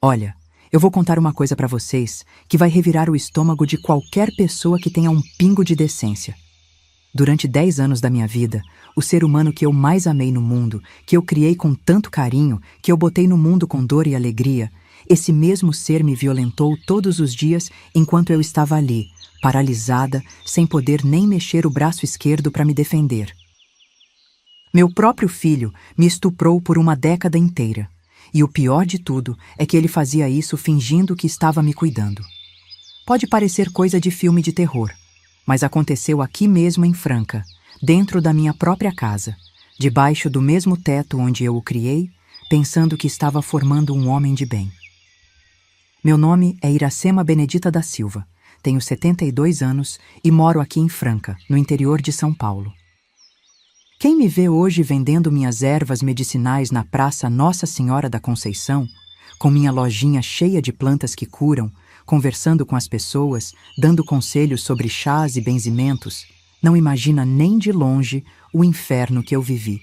Olha, eu vou contar uma coisa pra vocês que vai revirar o estômago de qualquer pessoa que tenha um pingo de decência. Durante 10 anos da minha vida, o ser humano que eu mais amei no mundo, que eu criei com tanto carinho, que eu botei no mundo com dor e alegria, esse mesmo ser me violentou todos os dias enquanto eu estava ali, paralisada, sem poder nem mexer o braço esquerdo para me defender. Meu próprio filho me estuprou por uma década inteira. E o pior de tudo é que ele fazia isso fingindo que estava me cuidando. Pode parecer coisa de filme de terror, mas aconteceu aqui mesmo em Franca, dentro da minha própria casa, debaixo do mesmo teto onde eu o criei, pensando que estava formando um homem de bem. Meu nome é Iracema Benedita da Silva, tenho 72 anos e moro aqui em Franca, no interior de São Paulo. Quem me vê hoje vendendo minhas ervas medicinais na Praça Nossa Senhora da Conceição, com minha lojinha cheia de plantas que curam, conversando com as pessoas, dando conselhos sobre chás e benzimentos, não imagina nem de longe o inferno que eu vivi.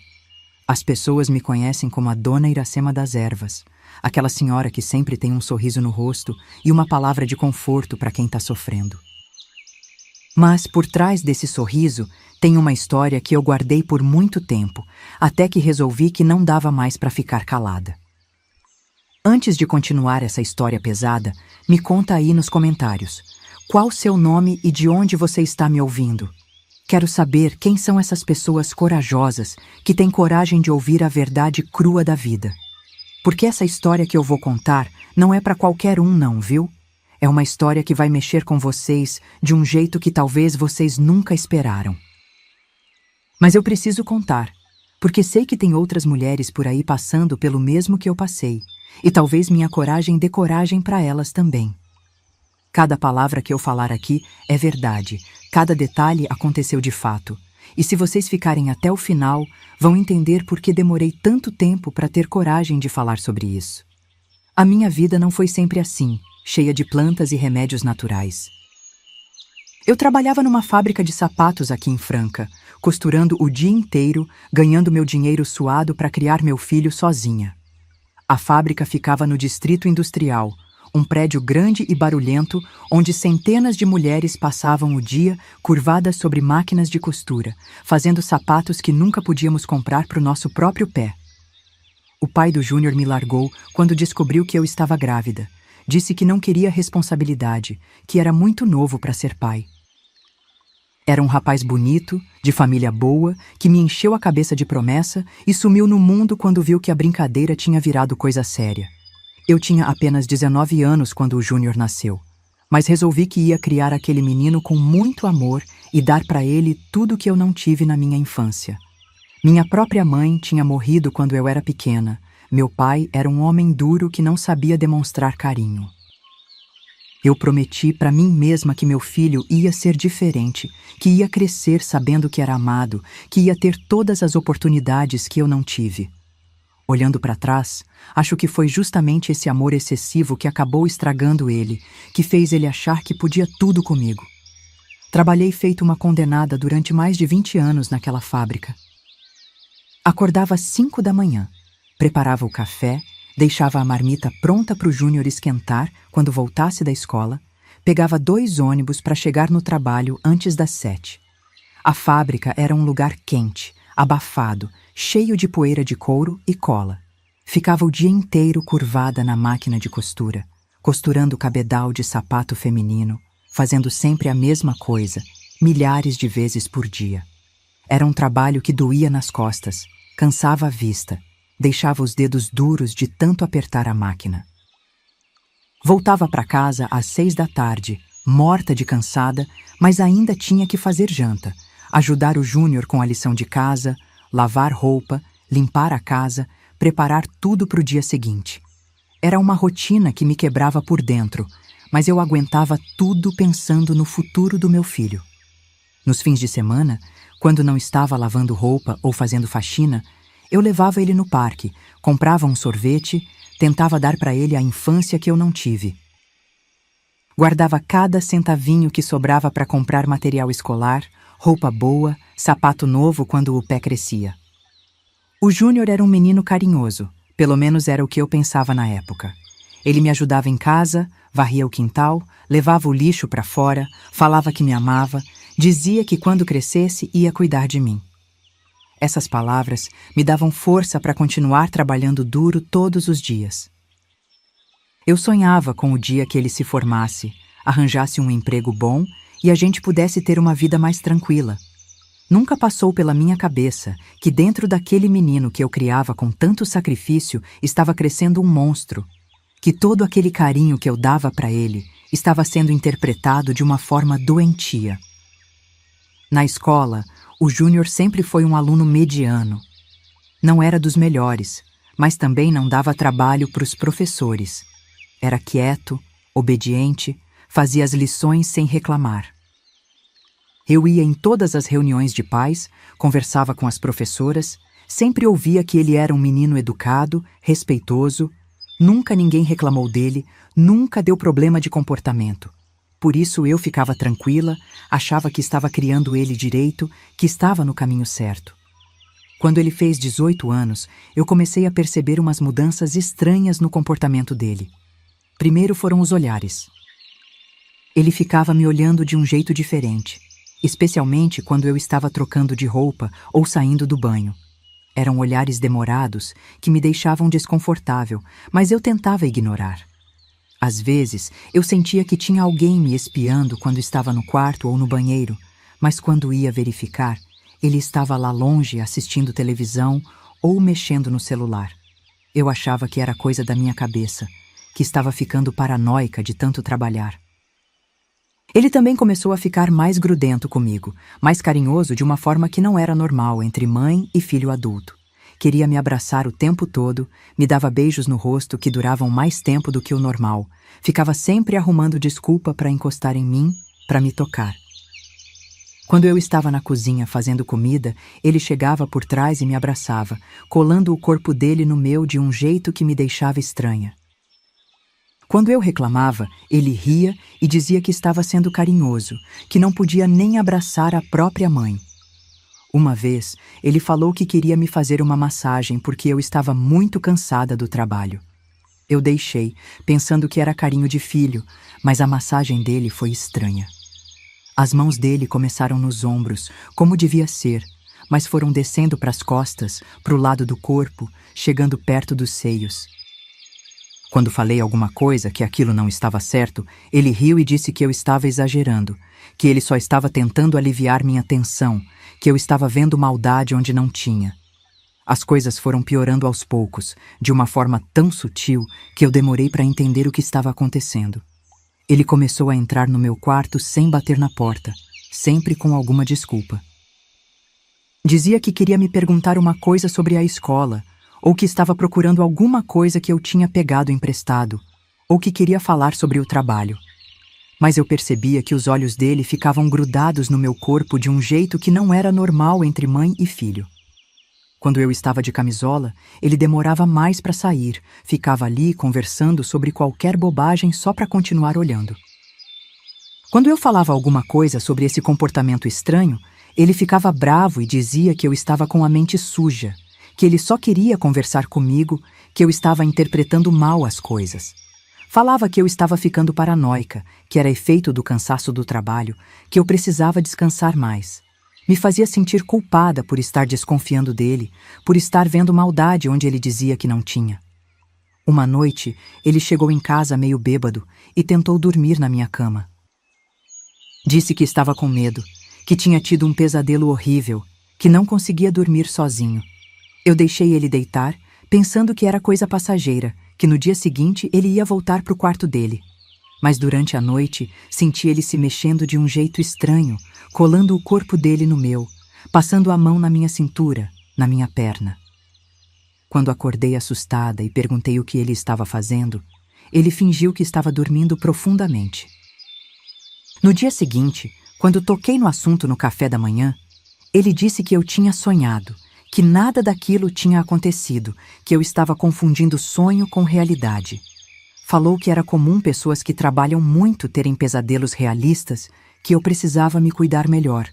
As pessoas me conhecem como a Dona Iracema das Ervas, aquela senhora que sempre tem um sorriso no rosto e uma palavra de conforto para quem está sofrendo. Mas por trás desse sorriso tem uma história que eu guardei por muito tempo, até que resolvi que não dava mais para ficar calada. Antes de continuar essa história pesada, me conta aí nos comentários. Qual seu nome e de onde você está me ouvindo? Quero saber quem são essas pessoas corajosas que têm coragem de ouvir a verdade crua da vida. Porque essa história que eu vou contar não é para qualquer um não, viu? É uma história que vai mexer com vocês de um jeito que talvez vocês nunca esperaram. Mas eu preciso contar, porque sei que tem outras mulheres por aí passando pelo mesmo que eu passei, e talvez minha coragem dê coragem para elas também. Cada palavra que eu falar aqui é verdade, cada detalhe aconteceu de fato, e se vocês ficarem até o final, vão entender por que demorei tanto tempo para ter coragem de falar sobre isso. A minha vida não foi sempre assim, cheia de plantas e remédios naturais. Eu trabalhava numa fábrica de sapatos aqui em Franca, costurando o dia inteiro, ganhando meu dinheiro suado para criar meu filho sozinha. A fábrica ficava no Distrito Industrial, um prédio grande e barulhento, onde centenas de mulheres passavam o dia curvadas sobre máquinas de costura, fazendo sapatos que nunca podíamos comprar para o nosso próprio pé. O pai do Júnior me largou quando descobriu que eu estava grávida. Disse que não queria responsabilidade, que era muito novo para ser pai. Era um rapaz bonito, de família boa, que me encheu a cabeça de promessa e sumiu no mundo quando viu que a brincadeira tinha virado coisa séria. Eu tinha apenas 19 anos quando o Júnior nasceu, mas resolvi que ia criar aquele menino com muito amor e dar para ele tudo que eu não tive na minha infância. Minha própria mãe tinha morrido quando eu era pequena. Meu pai era um homem duro que não sabia demonstrar carinho. Eu prometi para mim mesma que meu filho ia ser diferente, que ia crescer sabendo que era amado, que ia ter todas as oportunidades que eu não tive. Olhando para trás, acho que foi justamente esse amor excessivo que acabou estragando ele, que fez ele achar que podia tudo comigo. Trabalhei feito uma condenada durante mais de 20 anos naquela fábrica. Acordava às 5 da manhã. Preparava o café, deixava a marmita pronta para o Júnior esquentar quando voltasse da escola, pegava 2 ônibus para chegar no trabalho antes das 7. A fábrica era um lugar quente, abafado, cheio de poeira de couro e cola. Ficava o dia inteiro curvada na máquina de costura, costurando cabedal de sapato feminino, fazendo sempre a mesma coisa, milhares de vezes por dia. Era um trabalho que doía nas costas, cansava a vista, deixava os dedos duros de tanto apertar a máquina. Voltava para casa às 6 da tarde, morta de cansada, mas ainda tinha que fazer janta, ajudar o Júnior com a lição de casa, lavar roupa, limpar a casa, preparar tudo para o dia seguinte. Era uma rotina que me quebrava por dentro, mas eu aguentava tudo pensando no futuro do meu filho. Nos fins de semana, quando não estava lavando roupa ou fazendo faxina, eu levava ele no parque, comprava um sorvete, tentava dar para ele a infância que eu não tive. Guardava cada centavinho que sobrava para comprar material escolar, roupa boa, sapato novo quando o pé crescia. O Júnior era um menino carinhoso, pelo menos era o que eu pensava na época. Ele me ajudava em casa, varria o quintal, levava o lixo para fora, falava que me amava, dizia que quando crescesse ia cuidar de mim. Essas palavras me davam força para continuar trabalhando duro todos os dias. Eu sonhava com o dia que ele se formasse, arranjasse um emprego bom e a gente pudesse ter uma vida mais tranquila. Nunca passou pela minha cabeça que dentro daquele menino que eu criava com tanto sacrifício estava crescendo um monstro, que todo aquele carinho que eu dava para ele estava sendo interpretado de uma forma doentia. Na escola, o Júnior sempre foi um aluno mediano. Não era dos melhores, mas também não dava trabalho para os professores. Era quieto, obediente, fazia as lições sem reclamar. Eu ia em todas as reuniões de pais, conversava com as professoras, sempre ouvia que ele era um menino educado, respeitoso, nunca ninguém reclamou dele, nunca deu problema de comportamento. Por isso eu ficava tranquila, achava que estava criando ele direito, que estava no caminho certo. Quando ele fez 18 anos, eu comecei a perceber umas mudanças estranhas no comportamento dele. Primeiro foram os olhares. Ele ficava me olhando de um jeito diferente, especialmente quando eu estava trocando de roupa ou saindo do banho. Eram olhares demorados que me deixavam desconfortável, mas eu tentava ignorar. Às vezes, eu sentia que tinha alguém me espiando quando estava no quarto ou no banheiro, mas quando ia verificar, ele estava lá longe assistindo televisão ou mexendo no celular. Eu achava que era coisa da minha cabeça, que estava ficando paranoica de tanto trabalhar. Ele também começou a ficar mais grudento comigo, mais carinhoso de uma forma que não era normal entre mãe e filho adulto. Queria me abraçar o tempo todo, me dava beijos no rosto que duravam mais tempo do que o normal. Ficava sempre arrumando desculpa para encostar em mim, para me tocar. Quando eu estava na cozinha fazendo comida, ele chegava por trás e me abraçava, colando o corpo dele no meu de um jeito que me deixava estranha. Quando eu reclamava, ele ria e dizia que estava sendo carinhoso, que não podia nem abraçar a própria mãe. Uma vez, ele falou que queria me fazer uma massagem porque eu estava muito cansada do trabalho. Eu deixei, pensando que era carinho de filho, mas a massagem dele foi estranha. As mãos dele começaram nos ombros, como devia ser, mas foram descendo para as costas, para o lado do corpo, chegando perto dos seios. Quando falei alguma coisa que aquilo não estava certo, ele riu e disse que eu estava exagerando, que ele só estava tentando aliviar minha tensão, que eu estava vendo maldade onde não tinha. As coisas foram piorando aos poucos, de uma forma tão sutil que eu demorei para entender o que estava acontecendo. Ele começou a entrar no meu quarto sem bater na porta, sempre com alguma desculpa. Dizia que queria me perguntar uma coisa sobre a escola, ou que estava procurando alguma coisa que eu tinha pegado emprestado, ou que queria falar sobre o trabalho. Mas eu percebia que os olhos dele ficavam grudados no meu corpo de um jeito que não era normal entre mãe e filho. Quando eu estava de camisola, ele demorava mais para sair, ficava ali conversando sobre qualquer bobagem só para continuar olhando. Quando eu falava alguma coisa sobre esse comportamento estranho, ele ficava bravo e dizia que eu estava com a mente suja, que ele só queria conversar comigo, que eu estava interpretando mal as coisas. Falava que eu estava ficando paranoica, que era efeito do cansaço do trabalho, que eu precisava descansar mais. Me fazia sentir culpada por estar desconfiando dele, por estar vendo maldade onde ele dizia que não tinha. Uma noite, ele chegou em casa meio bêbado e tentou dormir na minha cama. Disse que estava com medo, que tinha tido um pesadelo horrível, que não conseguia dormir sozinho. Eu deixei ele deitar, pensando que era coisa passageira, que no dia seguinte ele ia voltar para o quarto dele. Mas durante a noite, senti ele se mexendo de um jeito estranho, colando o corpo dele no meu, passando a mão na minha cintura, na minha perna. Quando acordei assustada e perguntei o que ele estava fazendo, ele fingiu que estava dormindo profundamente. No dia seguinte, quando toquei no assunto no café da manhã, ele disse que eu tinha sonhado, que nada daquilo tinha acontecido, que eu estava confundindo sonho com realidade. Falou que era comum pessoas que trabalham muito terem pesadelos realistas, que eu precisava me cuidar melhor.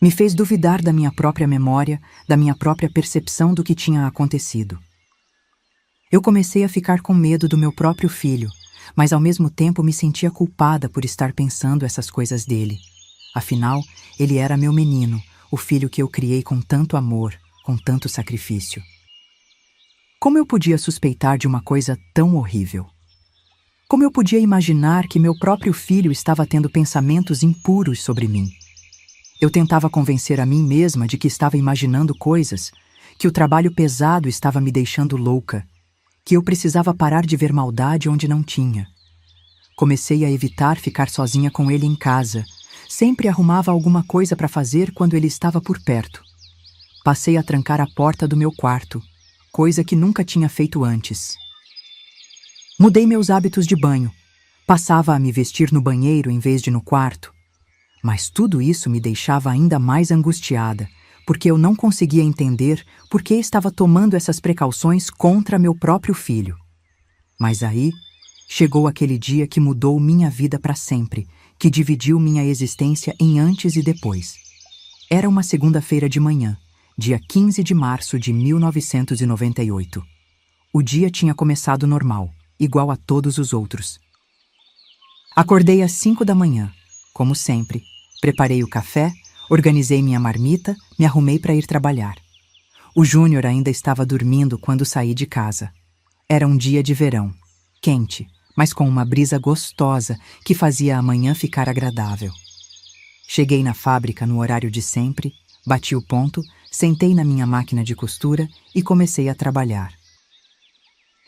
Me fez duvidar da minha própria memória, da minha própria percepção do que tinha acontecido. Eu comecei a ficar com medo do meu próprio filho, mas ao mesmo tempo me sentia culpada por estar pensando essas coisas dele. Afinal, ele era meu menino, o filho que eu criei com tanto amor, com tanto sacrifício. Como eu podia suspeitar de uma coisa tão horrível? Como eu podia imaginar que meu próprio filho estava tendo pensamentos impuros sobre mim? Eu tentava convencer a mim mesma de que estava imaginando coisas, que o trabalho pesado estava me deixando louca, que eu precisava parar de ver maldade onde não tinha. Comecei a evitar ficar sozinha com ele em casa. Sempre arrumava alguma coisa para fazer quando ele estava por perto. Passei a trancar a porta do meu quarto, coisa que nunca tinha feito antes. Mudei meus hábitos de banho. Passava a me vestir no banheiro em vez de no quarto. Mas tudo isso me deixava ainda mais angustiada, porque eu não conseguia entender por que estava tomando essas precauções contra meu próprio filho. Mas aí chegou aquele dia que mudou minha vida para sempre, que dividiu minha existência em antes e depois. Era uma segunda-feira de manhã, dia 15 de março de 1998. O dia tinha começado normal, igual a todos os outros. Acordei às 5 da manhã, como sempre. Preparei o café, organizei minha marmita, me arrumei para ir trabalhar. O Júnior ainda estava dormindo quando saí de casa. Era um dia de verão, quente, mas com uma brisa gostosa que fazia a manhã ficar agradável. Cheguei na fábrica no horário de sempre, bati o ponto, sentei na minha máquina de costura e comecei a trabalhar.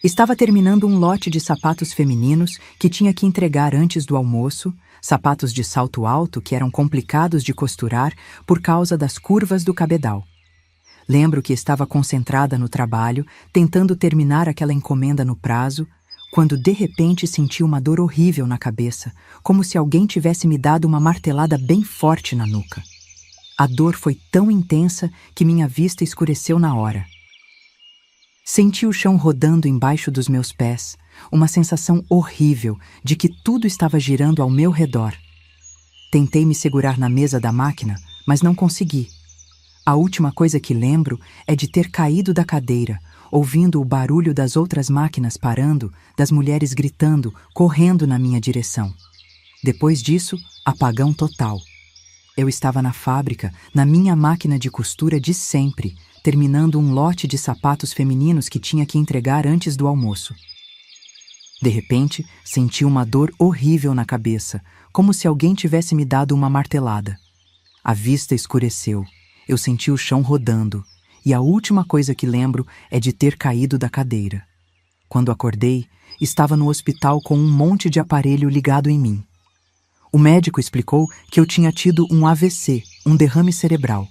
Estava terminando um lote de sapatos femininos que tinha que entregar antes do almoço, sapatos de salto alto que eram complicados de costurar por causa das curvas do cabedal. Lembro que estava concentrada no trabalho, tentando terminar aquela encomenda no prazo, quando de repente senti uma dor horrível na cabeça, como se alguém tivesse me dado uma martelada bem forte na nuca. A dor foi tão intensa que minha vista escureceu na hora. Senti o chão rodando embaixo dos meus pés, uma sensação horrível de que tudo estava girando ao meu redor. Tentei me segurar na mesa da máquina, mas não consegui. A última coisa que lembro é de ter caído da cadeira, ouvindo o barulho das outras máquinas parando, das mulheres gritando, correndo na minha direção. Depois disso, apagão total. Eu estava na fábrica, na minha máquina de costura de sempre, terminando um lote de sapatos femininos que tinha que entregar antes do almoço. De repente, senti uma dor horrível na cabeça, como se alguém tivesse me dado uma martelada. A vista escureceu, eu senti o chão rodando, e a última coisa que lembro é de ter caído da cadeira. Quando acordei, estava no hospital com um monte de aparelho ligado em mim. O médico explicou que eu tinha tido um AVC, um derrame cerebral.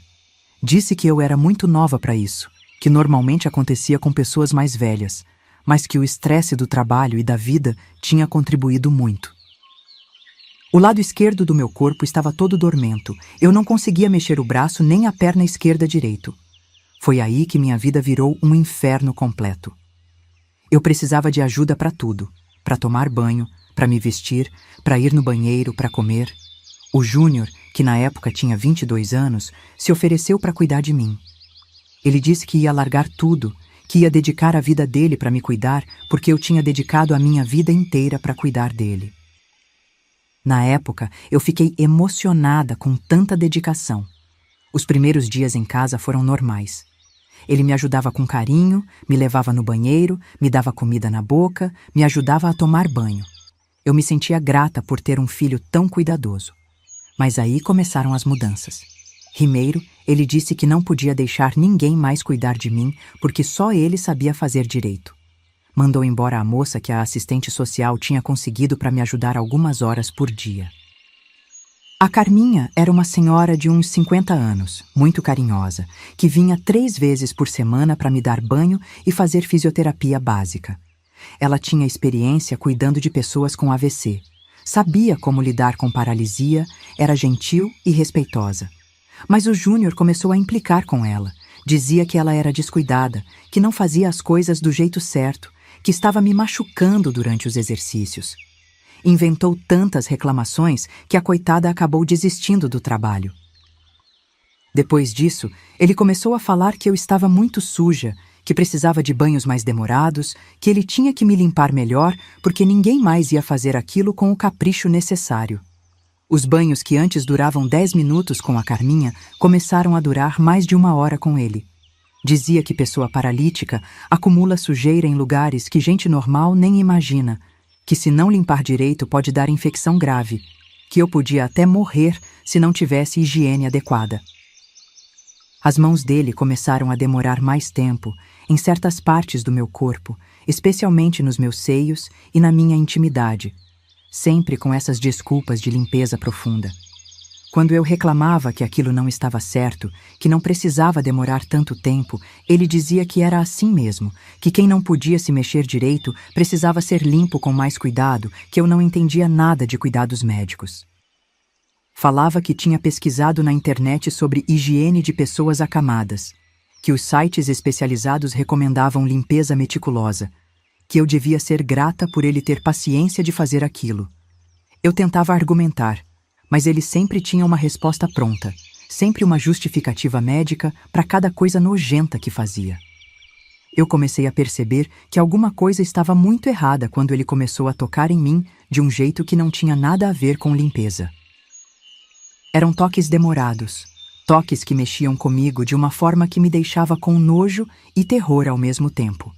Disse que eu era muito nova para isso, que normalmente acontecia com pessoas mais velhas, mas que o estresse do trabalho e da vida tinha contribuído muito. O lado esquerdo do meu corpo estava todo dormento. Eu não conseguia mexer o braço nem a perna esquerda direito. Foi aí que minha vida virou um inferno completo. Eu precisava de ajuda para tudo, para tomar banho, para me vestir, para ir no banheiro, para comer. O Júnior, que na época tinha 22 anos, se ofereceu para cuidar de mim. Ele disse que ia largar tudo, que ia dedicar a vida dele para me cuidar, porque eu tinha dedicado a minha vida inteira para cuidar dele. Na época, eu fiquei emocionada com tanta dedicação. Os primeiros dias em casa foram normais. Ele me ajudava com carinho, me levava no banheiro, me dava comida na boca, me ajudava a tomar banho. Eu me sentia grata por ter um filho tão cuidadoso. Mas aí começaram as mudanças. Rimeiro, ele disse que não podia deixar ninguém mais cuidar de mim porque só ele sabia fazer direito. Mandou embora a moça que a assistente social tinha conseguido para me ajudar algumas horas por dia. A Carminha era uma senhora de uns 50 anos, muito carinhosa, que vinha 3 vezes por semana para me dar banho e fazer fisioterapia básica. Ela tinha experiência cuidando de pessoas com AVC. Sabia como lidar com paralisia, era gentil e respeitosa. Mas o Júnior começou a implicar com ela. Dizia que ela era descuidada, que não fazia as coisas do jeito certo, que estava me machucando durante os exercícios. Inventou tantas reclamações que a coitada acabou desistindo do trabalho. Depois disso, ele começou a falar que eu estava muito suja, que precisava de banhos mais demorados, que ele tinha que me limpar melhor porque ninguém mais ia fazer aquilo com o capricho necessário. Os banhos que antes duravam 10 minutos com a Carminha começaram a durar mais de 1 hora com ele. Dizia que pessoa paralítica acumula sujeira em lugares que gente normal nem imagina, que se não limpar direito pode dar infecção grave, que eu podia até morrer se não tivesse higiene adequada. As mãos dele começaram a demorar mais tempo em certas partes do meu corpo, especialmente nos meus seios e na minha intimidade, sempre com essas desculpas de limpeza profunda. Quando eu reclamava que aquilo não estava certo, que não precisava demorar tanto tempo, ele dizia que era assim mesmo, que quem não podia se mexer direito precisava ser limpo com mais cuidado, que eu não entendia nada de cuidados médicos. Falava que tinha pesquisado na internet sobre higiene de pessoas acamadas, que os sites especializados recomendavam limpeza meticulosa, que eu devia ser grata por ele ter paciência de fazer aquilo. Eu tentava argumentar, mas ele sempre tinha uma resposta pronta, sempre uma justificativa médica para cada coisa nojenta que fazia. Eu comecei a perceber que alguma coisa estava muito errada quando ele começou a tocar em mim de um jeito que não tinha nada a ver com limpeza. Eram toques demorados, toques que mexiam comigo de uma forma que me deixava com nojo e terror ao mesmo tempo.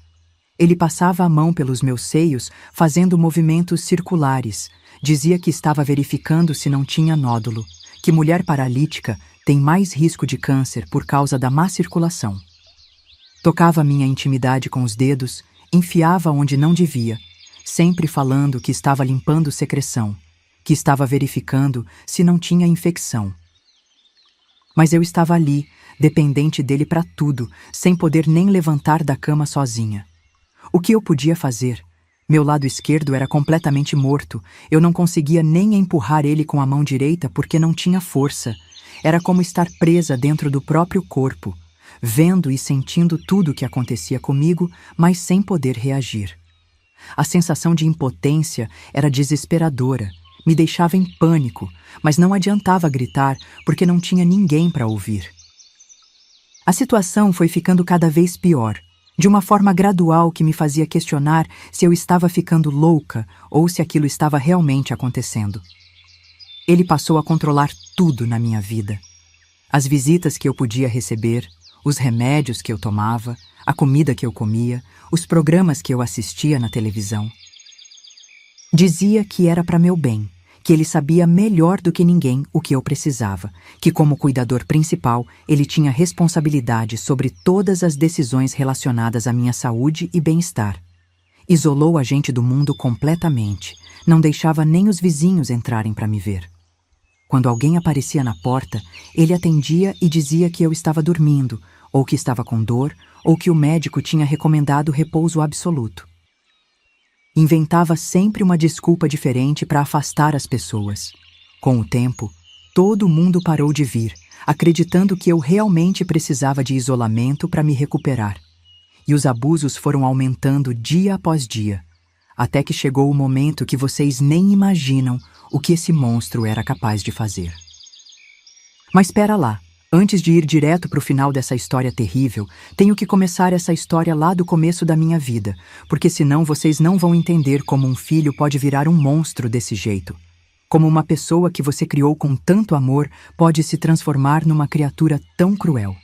Ele passava a mão pelos meus seios, fazendo movimentos circulares. Dizia que estava verificando se não tinha nódulo, que mulher paralítica tem mais risco de câncer por causa da má circulação. Tocava minha intimidade com os dedos, enfiava onde não devia, sempre falando que estava limpando secreção, que estava verificando se não tinha infecção. Mas eu estava ali, dependente dele para tudo, sem poder nem levantar da cama sozinha. O que eu podia fazer? Meu lado esquerdo era completamente morto. Eu não conseguia nem empurrar ele com a mão direita porque não tinha força. Era como estar presa dentro do próprio corpo, vendo e sentindo tudo o que acontecia comigo, mas sem poder reagir. A sensação de impotência era desesperadora. Me deixava em pânico, mas não adiantava gritar porque não tinha ninguém para ouvir. A situação foi ficando cada vez pior, de uma forma gradual que me fazia questionar se eu estava ficando louca ou se aquilo estava realmente acontecendo. Ele passou a controlar tudo na minha vida. As visitas que eu podia receber, os remédios que eu tomava, a comida que eu comia, os programas que eu assistia na televisão. Dizia que era para meu bem, que ele sabia melhor do que ninguém o que eu precisava, que como cuidador principal, ele tinha responsabilidade sobre todas as decisões relacionadas à minha saúde e bem-estar. Isolou a gente do mundo completamente, não deixava nem os vizinhos entrarem para me ver. Quando alguém aparecia na porta, ele atendia e dizia que eu estava dormindo, ou que estava com dor, ou que o médico tinha recomendado repouso absoluto. Inventava sempre uma desculpa diferente para afastar as pessoas. Com o tempo, todo mundo parou de vir, acreditando que eu realmente precisava de isolamento para me recuperar. E os abusos foram aumentando dia após dia, até que chegou o momento que vocês nem imaginam o que esse monstro era capaz de fazer. Mas espera lá. Antes de ir direto para o final dessa história terrível, tenho que começar essa história lá do começo da minha vida, porque senão vocês não vão entender como um filho pode virar um monstro desse jeito. Como uma pessoa que você criou com tanto amor pode se transformar numa criatura tão cruel.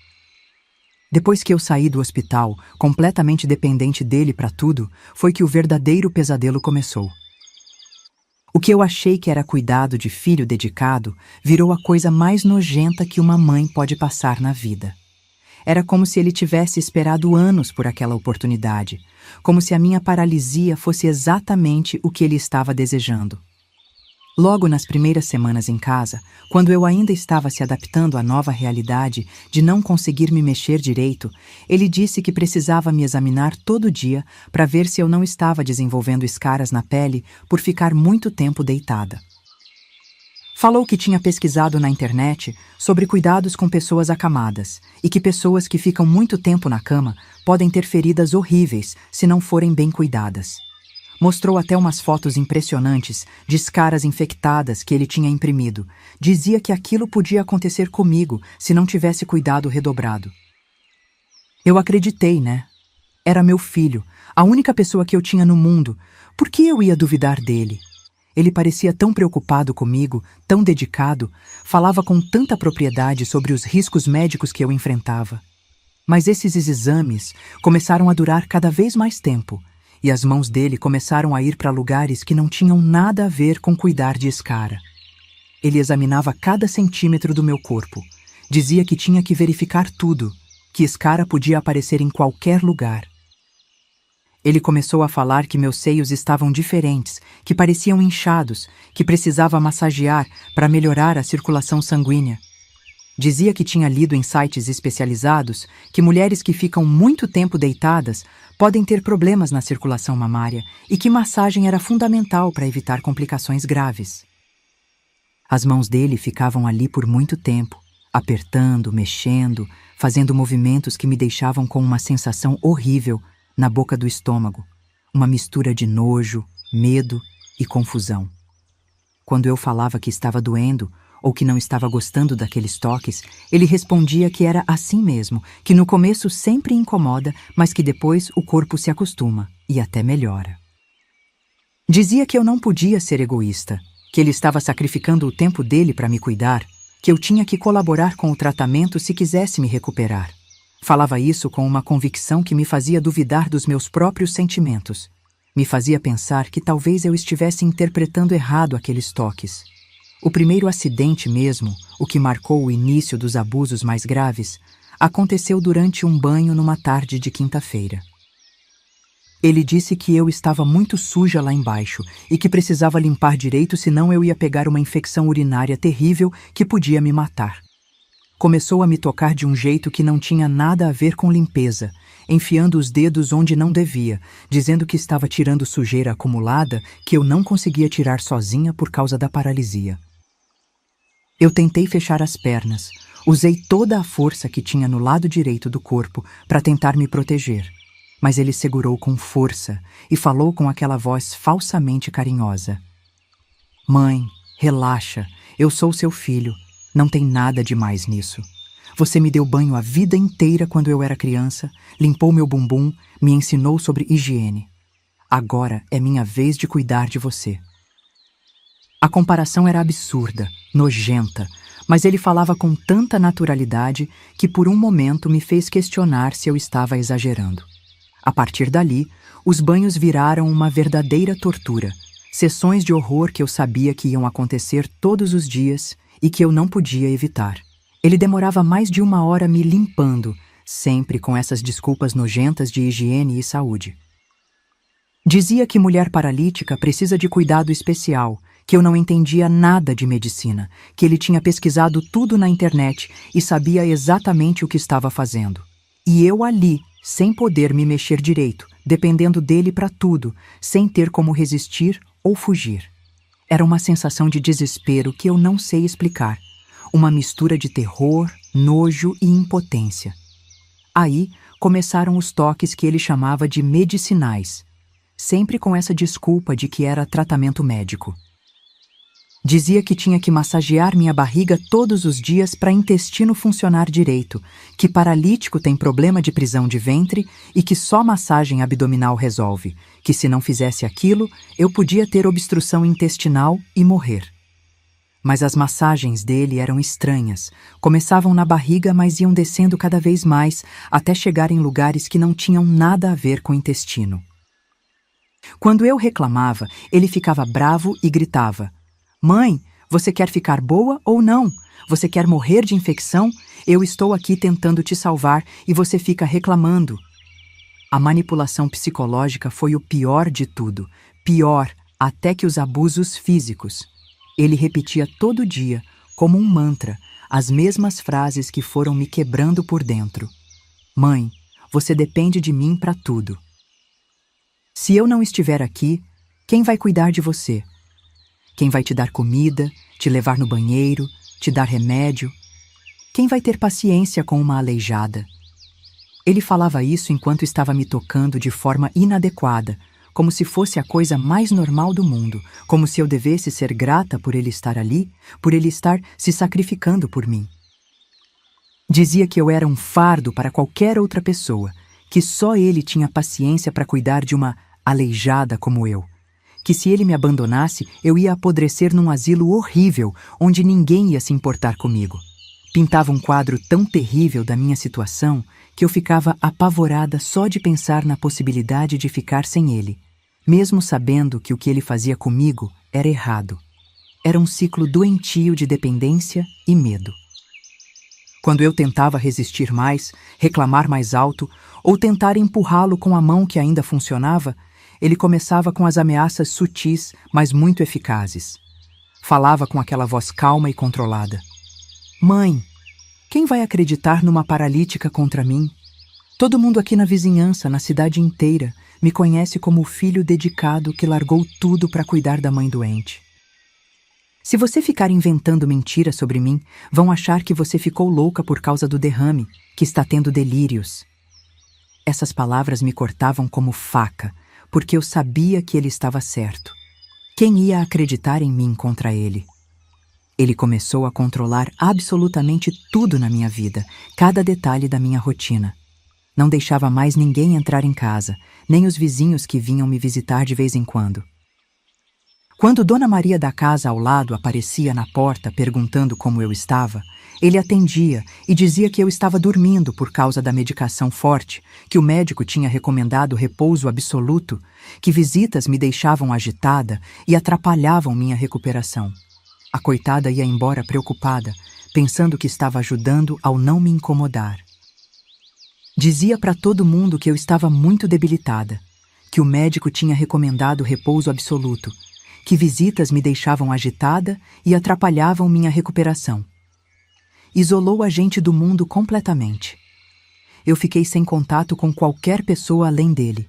Depois que eu saí do hospital, completamente dependente dele para tudo, foi que o verdadeiro pesadelo começou. O que eu achei que era cuidado de filho dedicado virou a coisa mais nojenta que uma mãe pode passar na vida. Era como se ele tivesse esperado anos por aquela oportunidade, como se a minha paralisia fosse exatamente o que ele estava desejando. Logo nas primeiras semanas em casa, quando eu ainda estava se adaptando à nova realidade de não conseguir me mexer direito, ele disse que precisava me examinar todo dia para ver se eu não estava desenvolvendo escaras na pele por ficar muito tempo deitada. Falou que tinha pesquisado na internet sobre cuidados com pessoas acamadas e que pessoas que ficam muito tempo na cama podem ter feridas horríveis se não forem bem cuidadas. Mostrou até umas fotos impressionantes de escaras infectadas que ele tinha imprimido. Dizia que aquilo podia acontecer comigo se não tivesse cuidado redobrado. Eu acreditei, né? Era meu filho, a única pessoa que eu tinha no mundo. Por que eu ia duvidar dele? Ele parecia tão preocupado comigo, tão dedicado, falava com tanta propriedade sobre os riscos médicos que eu enfrentava. Mas esses exames começaram a durar cada vez mais tempo, e as mãos dele começaram a ir para lugares que não tinham nada a ver com cuidar de Skara. Ele examinava cada centímetro do meu corpo. Dizia que tinha que verificar tudo, que Skara podia aparecer em qualquer lugar. Ele começou a falar que meus seios estavam diferentes, que pareciam inchados, que precisava massagear para melhorar a circulação sanguínea. Dizia que tinha lido em sites especializados que mulheres que ficam muito tempo deitadas podem ter problemas na circulação mamária e que massagem era fundamental para evitar complicações graves. As mãos dele ficavam ali por muito tempo, apertando, mexendo, fazendo movimentos que me deixavam com uma sensação horrível na boca do estômago, uma mistura de nojo, medo e confusão. Quando eu falava que estava doendo ou que não estava gostando daqueles toques, ele respondia que era assim mesmo, que no começo sempre incomoda, mas que depois o corpo se acostuma e até melhora. Dizia que eu não podia ser egoísta, que ele estava sacrificando o tempo dele para me cuidar, que eu tinha que colaborar com o tratamento se quisesse me recuperar. Falava isso com uma convicção que me fazia duvidar dos meus próprios sentimentos. Me fazia pensar que talvez eu estivesse interpretando errado aqueles toques. O primeiro acidente mesmo, o que marcou o início dos abusos mais graves, aconteceu durante um banho numa tarde de quinta-feira. Ele disse que eu estava muito suja lá embaixo e que precisava limpar direito, senão eu ia pegar uma infecção urinária terrível que podia me matar. Começou a me tocar de um jeito que não tinha nada a ver com limpeza, enfiando os dedos onde não devia, dizendo que estava tirando sujeira acumulada que eu não conseguia tirar sozinha por causa da paralisia. Eu tentei fechar as pernas, usei toda a força que tinha no lado direito do corpo para tentar me proteger, mas ele segurou com força e falou com aquela voz falsamente carinhosa. Mãe, relaxa, eu sou seu filho, não tem nada de mais nisso. Você me deu banho a vida inteira quando eu era criança, limpou meu bumbum, me ensinou sobre higiene. Agora é minha vez de cuidar de você. A comparação era absurda, nojenta, mas ele falava com tanta naturalidade que por um momento me fez questionar se eu estava exagerando. A partir dali, os banhos viraram uma verdadeira tortura, sessões de horror que eu sabia que iam acontecer todos os dias e que eu não podia evitar. Ele demorava mais de 1 hora me limpando, sempre com essas desculpas nojentas de higiene e saúde. Dizia que mulher paralítica precisa de cuidado especial, que eu não entendia nada de medicina, que ele tinha pesquisado tudo na internet e sabia exatamente o que estava fazendo. E eu ali, sem poder me mexer direito, dependendo dele para tudo, sem ter como resistir ou fugir. Era uma sensação de desespero que eu não sei explicar, uma mistura de terror, nojo e impotência. Aí começaram os toques que ele chamava de medicinais, sempre com essa desculpa de que era tratamento médico. Dizia que tinha que massagear minha barriga todos os dias para intestino funcionar direito, que paralítico tem problema de prisão de ventre e que só massagem abdominal resolve, que se não fizesse aquilo, eu podia ter obstrução intestinal e morrer. Mas as massagens dele eram estranhas, começavam na barriga, mas iam descendo cada vez mais, até chegar em lugares que não tinham nada a ver com o intestino. Quando eu reclamava, ele ficava bravo e gritava: Mãe, você quer ficar boa ou não? Você quer morrer de infecção? Eu estou aqui tentando te salvar e você fica reclamando. A manipulação psicológica foi o pior de tudo, pior até que os abusos físicos. Ele repetia todo dia, como um mantra, as mesmas frases que foram me quebrando por dentro. Mãe, você depende de mim para tudo. Se eu não estiver aqui, quem vai cuidar de você? Quem vai te dar comida, te levar no banheiro, te dar remédio? Quem vai ter paciência com uma aleijada? Ele falava isso enquanto estava me tocando de forma inadequada, como se fosse a coisa mais normal do mundo, como se eu devesse ser grata por ele estar ali, por ele estar se sacrificando por mim. Dizia que eu era um fardo para qualquer outra pessoa, que só ele tinha paciência para cuidar de uma aleijada como eu, que se ele me abandonasse, eu ia apodrecer num asilo horrível onde ninguém ia se importar comigo. Pintava um quadro tão terrível da minha situação que eu ficava apavorada só de pensar na possibilidade de ficar sem ele, mesmo sabendo que o que ele fazia comigo era errado. Era um ciclo doentio de dependência e medo. Quando eu tentava resistir mais, reclamar mais alto ou tentar empurrá-lo com a mão que ainda funcionava, ele começava com as ameaças sutis, mas muito eficazes. Falava com aquela voz calma e controlada. Mãe, quem vai acreditar numa paralítica contra mim? Todo mundo aqui na vizinhança, na cidade inteira, me conhece como o filho dedicado que largou tudo para cuidar da mãe doente. Se você ficar inventando mentiras sobre mim, vão achar que você ficou louca por causa do derrame, que está tendo delírios. Essas palavras me cortavam como faca, porque eu sabia que ele estava certo. Quem ia acreditar em mim contra ele? Ele começou a controlar absolutamente tudo na minha vida, cada detalhe da minha rotina. Não deixava mais ninguém entrar em casa, nem os vizinhos que vinham me visitar de vez em quando. Quando Dona Maria da casa ao lado aparecia na porta perguntando como eu estava, ele atendia e dizia que eu estava dormindo por causa da medicação forte, que o médico tinha recomendado repouso absoluto, que visitas me deixavam agitada e atrapalhavam minha recuperação. A coitada ia embora preocupada, pensando que estava ajudando ao não me incomodar. Dizia para todo mundo que eu estava muito debilitada, que o médico tinha recomendado repouso absoluto, que visitas me deixavam agitada e atrapalhavam minha recuperação. Isolou a gente do mundo completamente. Eu fiquei sem contato com qualquer pessoa além dele.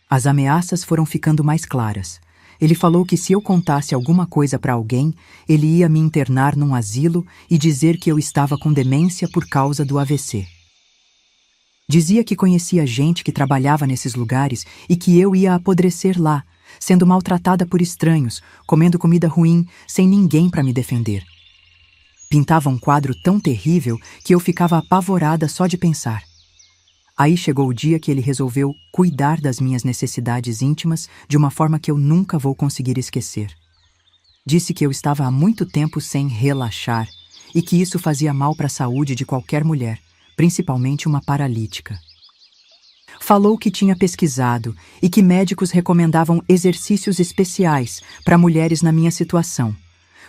As ameaças foram ficando mais claras. Ele falou que se eu contasse alguma coisa para alguém, ele ia me internar num asilo e dizer que eu estava com demência por causa do AVC. Dizia que conhecia gente que trabalhava nesses lugares e que eu ia apodrecer lá, sendo maltratada por estranhos, comendo comida ruim, sem ninguém para me defender. Pintava um quadro tão terrível que eu ficava apavorada só de pensar. Aí chegou o dia que ele resolveu cuidar das minhas necessidades íntimas de uma forma que eu nunca vou conseguir esquecer. Disse que eu estava há muito tempo sem relaxar e que isso fazia mal para a saúde de qualquer mulher, principalmente uma paralítica. Falou que tinha pesquisado e que médicos recomendavam exercícios especiais para mulheres na minha situação.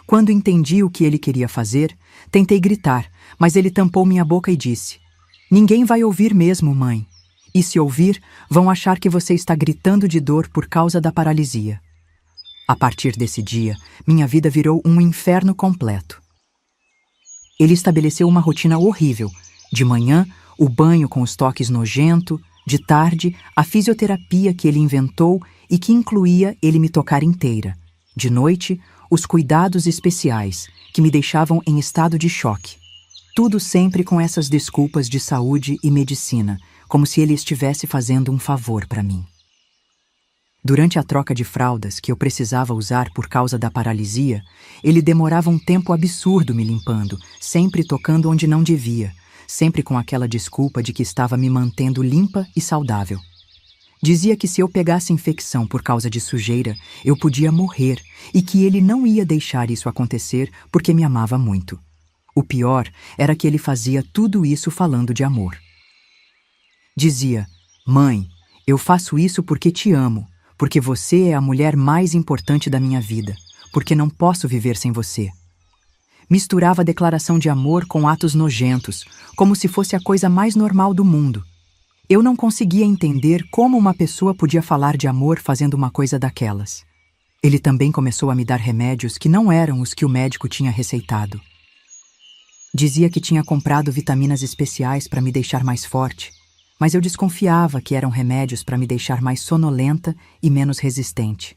Quando entendi o que ele queria fazer, tentei gritar, mas ele tampou minha boca e disse: "Ninguém vai ouvir mesmo, mãe. E se ouvir, vão achar que você está gritando de dor por causa da paralisia." A partir desse dia, minha vida virou um inferno completo. Ele estabeleceu uma rotina horrível. De manhã, o banho com os toques nojento. De tarde, a fisioterapia que ele inventou e que incluía ele me tocar inteira. De noite, os cuidados especiais, que me deixavam em estado de choque. Tudo sempre com essas desculpas de saúde e medicina, como se ele estivesse fazendo um favor para mim. Durante a troca de fraldas que eu precisava usar por causa da paralisia, ele demorava um tempo absurdo me limpando, sempre tocando onde não devia, sempre com aquela desculpa de que estava me mantendo limpa e saudável. Dizia que se eu pegasse infecção por causa de sujeira, eu podia morrer e que ele não ia deixar isso acontecer porque me amava muito. O pior era que ele fazia tudo isso falando de amor. Dizia: "Mãe, eu faço isso porque te amo, porque você é a mulher mais importante da minha vida, porque não posso viver sem você." Misturava a declaração de amor com atos nojentos, como se fosse a coisa mais normal do mundo. Eu não conseguia entender como uma pessoa podia falar de amor fazendo uma coisa daquelas. Ele também começou a me dar remédios que não eram os que o médico tinha receitado. Dizia que tinha comprado vitaminas especiais para me deixar mais forte, mas eu desconfiava que eram remédios para me deixar mais sonolenta e menos resistente.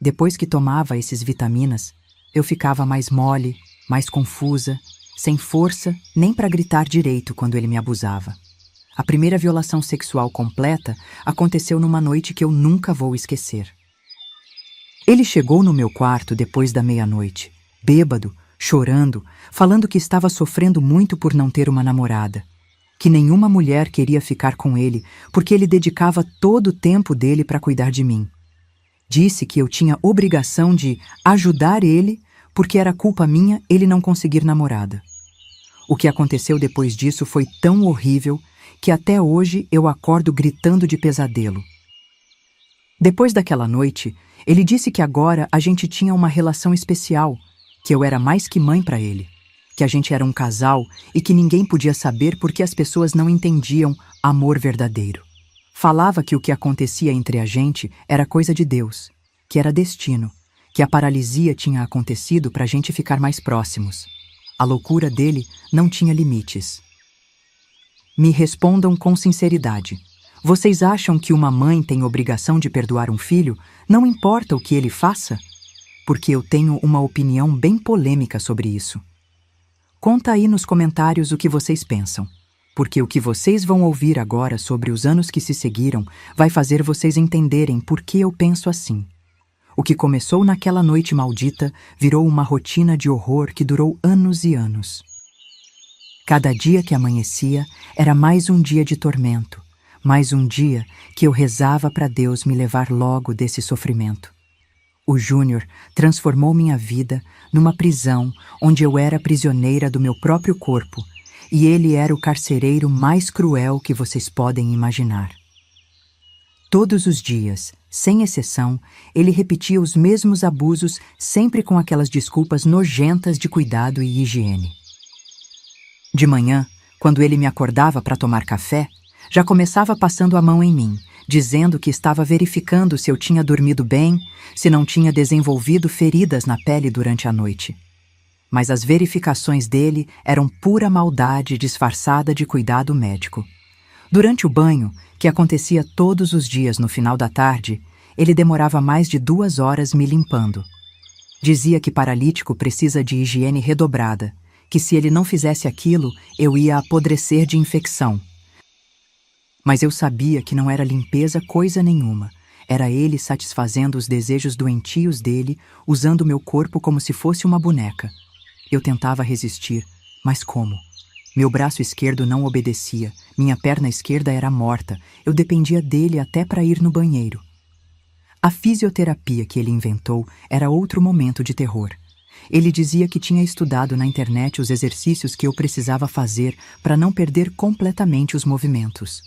Depois que tomava esses vitaminas, eu ficava mais mole, mais confusa, sem força nem para gritar direito quando ele me abusava. A primeira violação sexual completa aconteceu numa noite que eu nunca vou esquecer. Ele chegou no meu quarto depois da meia-noite, bêbado, chorando, falando que estava sofrendo muito por não ter uma namorada. que nenhuma mulher queria ficar com ele porque ele dedicava todo o tempo dele para cuidar de mim. Disse que eu tinha obrigação de ajudar ele porque era culpa minha ele não conseguir namorada. O que aconteceu depois disso foi tão horrível que até hoje eu acordo gritando de pesadelo. Depois daquela noite, ele disse que agora a gente tinha uma relação especial, que eu era mais que mãe para ele, que a gente era um casal e que ninguém podia saber porque as pessoas não entendiam amor verdadeiro. Falava que o que acontecia entre a gente era coisa de Deus, que era destino, que a paralisia tinha acontecido para a gente ficar mais próximos. A loucura dele não tinha limites. Me respondam com sinceridade. Vocês acham que uma mãe tem obrigação de perdoar um filho, não importa o que ele faça? Porque eu tenho uma opinião bem polêmica sobre isso. Conta aí nos comentários o que vocês pensam, porque o que vocês vão ouvir agora sobre os anos que se seguiram vai fazer vocês entenderem por que eu penso assim. O que começou naquela noite maldita virou uma rotina de horror que durou anos e anos. Cada dia que amanhecia era mais um dia de tormento, mais um dia que eu rezava para Deus me levar logo desse sofrimento. O Júnior transformou minha vida numa prisão onde eu era prisioneira do meu próprio corpo e ele era o carcereiro mais cruel que vocês podem imaginar. Todos os dias, sem exceção, ele repetia os mesmos abusos, sempre com aquelas desculpas nojentas de cuidado e higiene. De manhã, quando ele me acordava para tomar café, já começava passando a mão em mim, dizendo que estava verificando se eu tinha dormido bem, se não tinha desenvolvido feridas na pele durante a noite. Mas as verificações dele eram pura maldade disfarçada de cuidado médico. Durante o banho, que acontecia todos os dias no final da tarde, ele demorava mais de 2 horas me limpando. Dizia que paralítico precisa de higiene redobrada, que se ele não fizesse aquilo, eu ia apodrecer de infecção. Mas eu sabia que não era limpeza coisa nenhuma. Era ele satisfazendo os desejos doentios dele, usando meu corpo como se fosse uma boneca. Eu tentava resistir, mas como? Meu braço esquerdo não obedecia, minha perna esquerda era morta, eu dependia dele até para ir no banheiro. A fisioterapia que ele inventou era outro momento de terror. Ele dizia que tinha estudado na internet os exercícios que eu precisava fazer para não perder completamente os movimentos.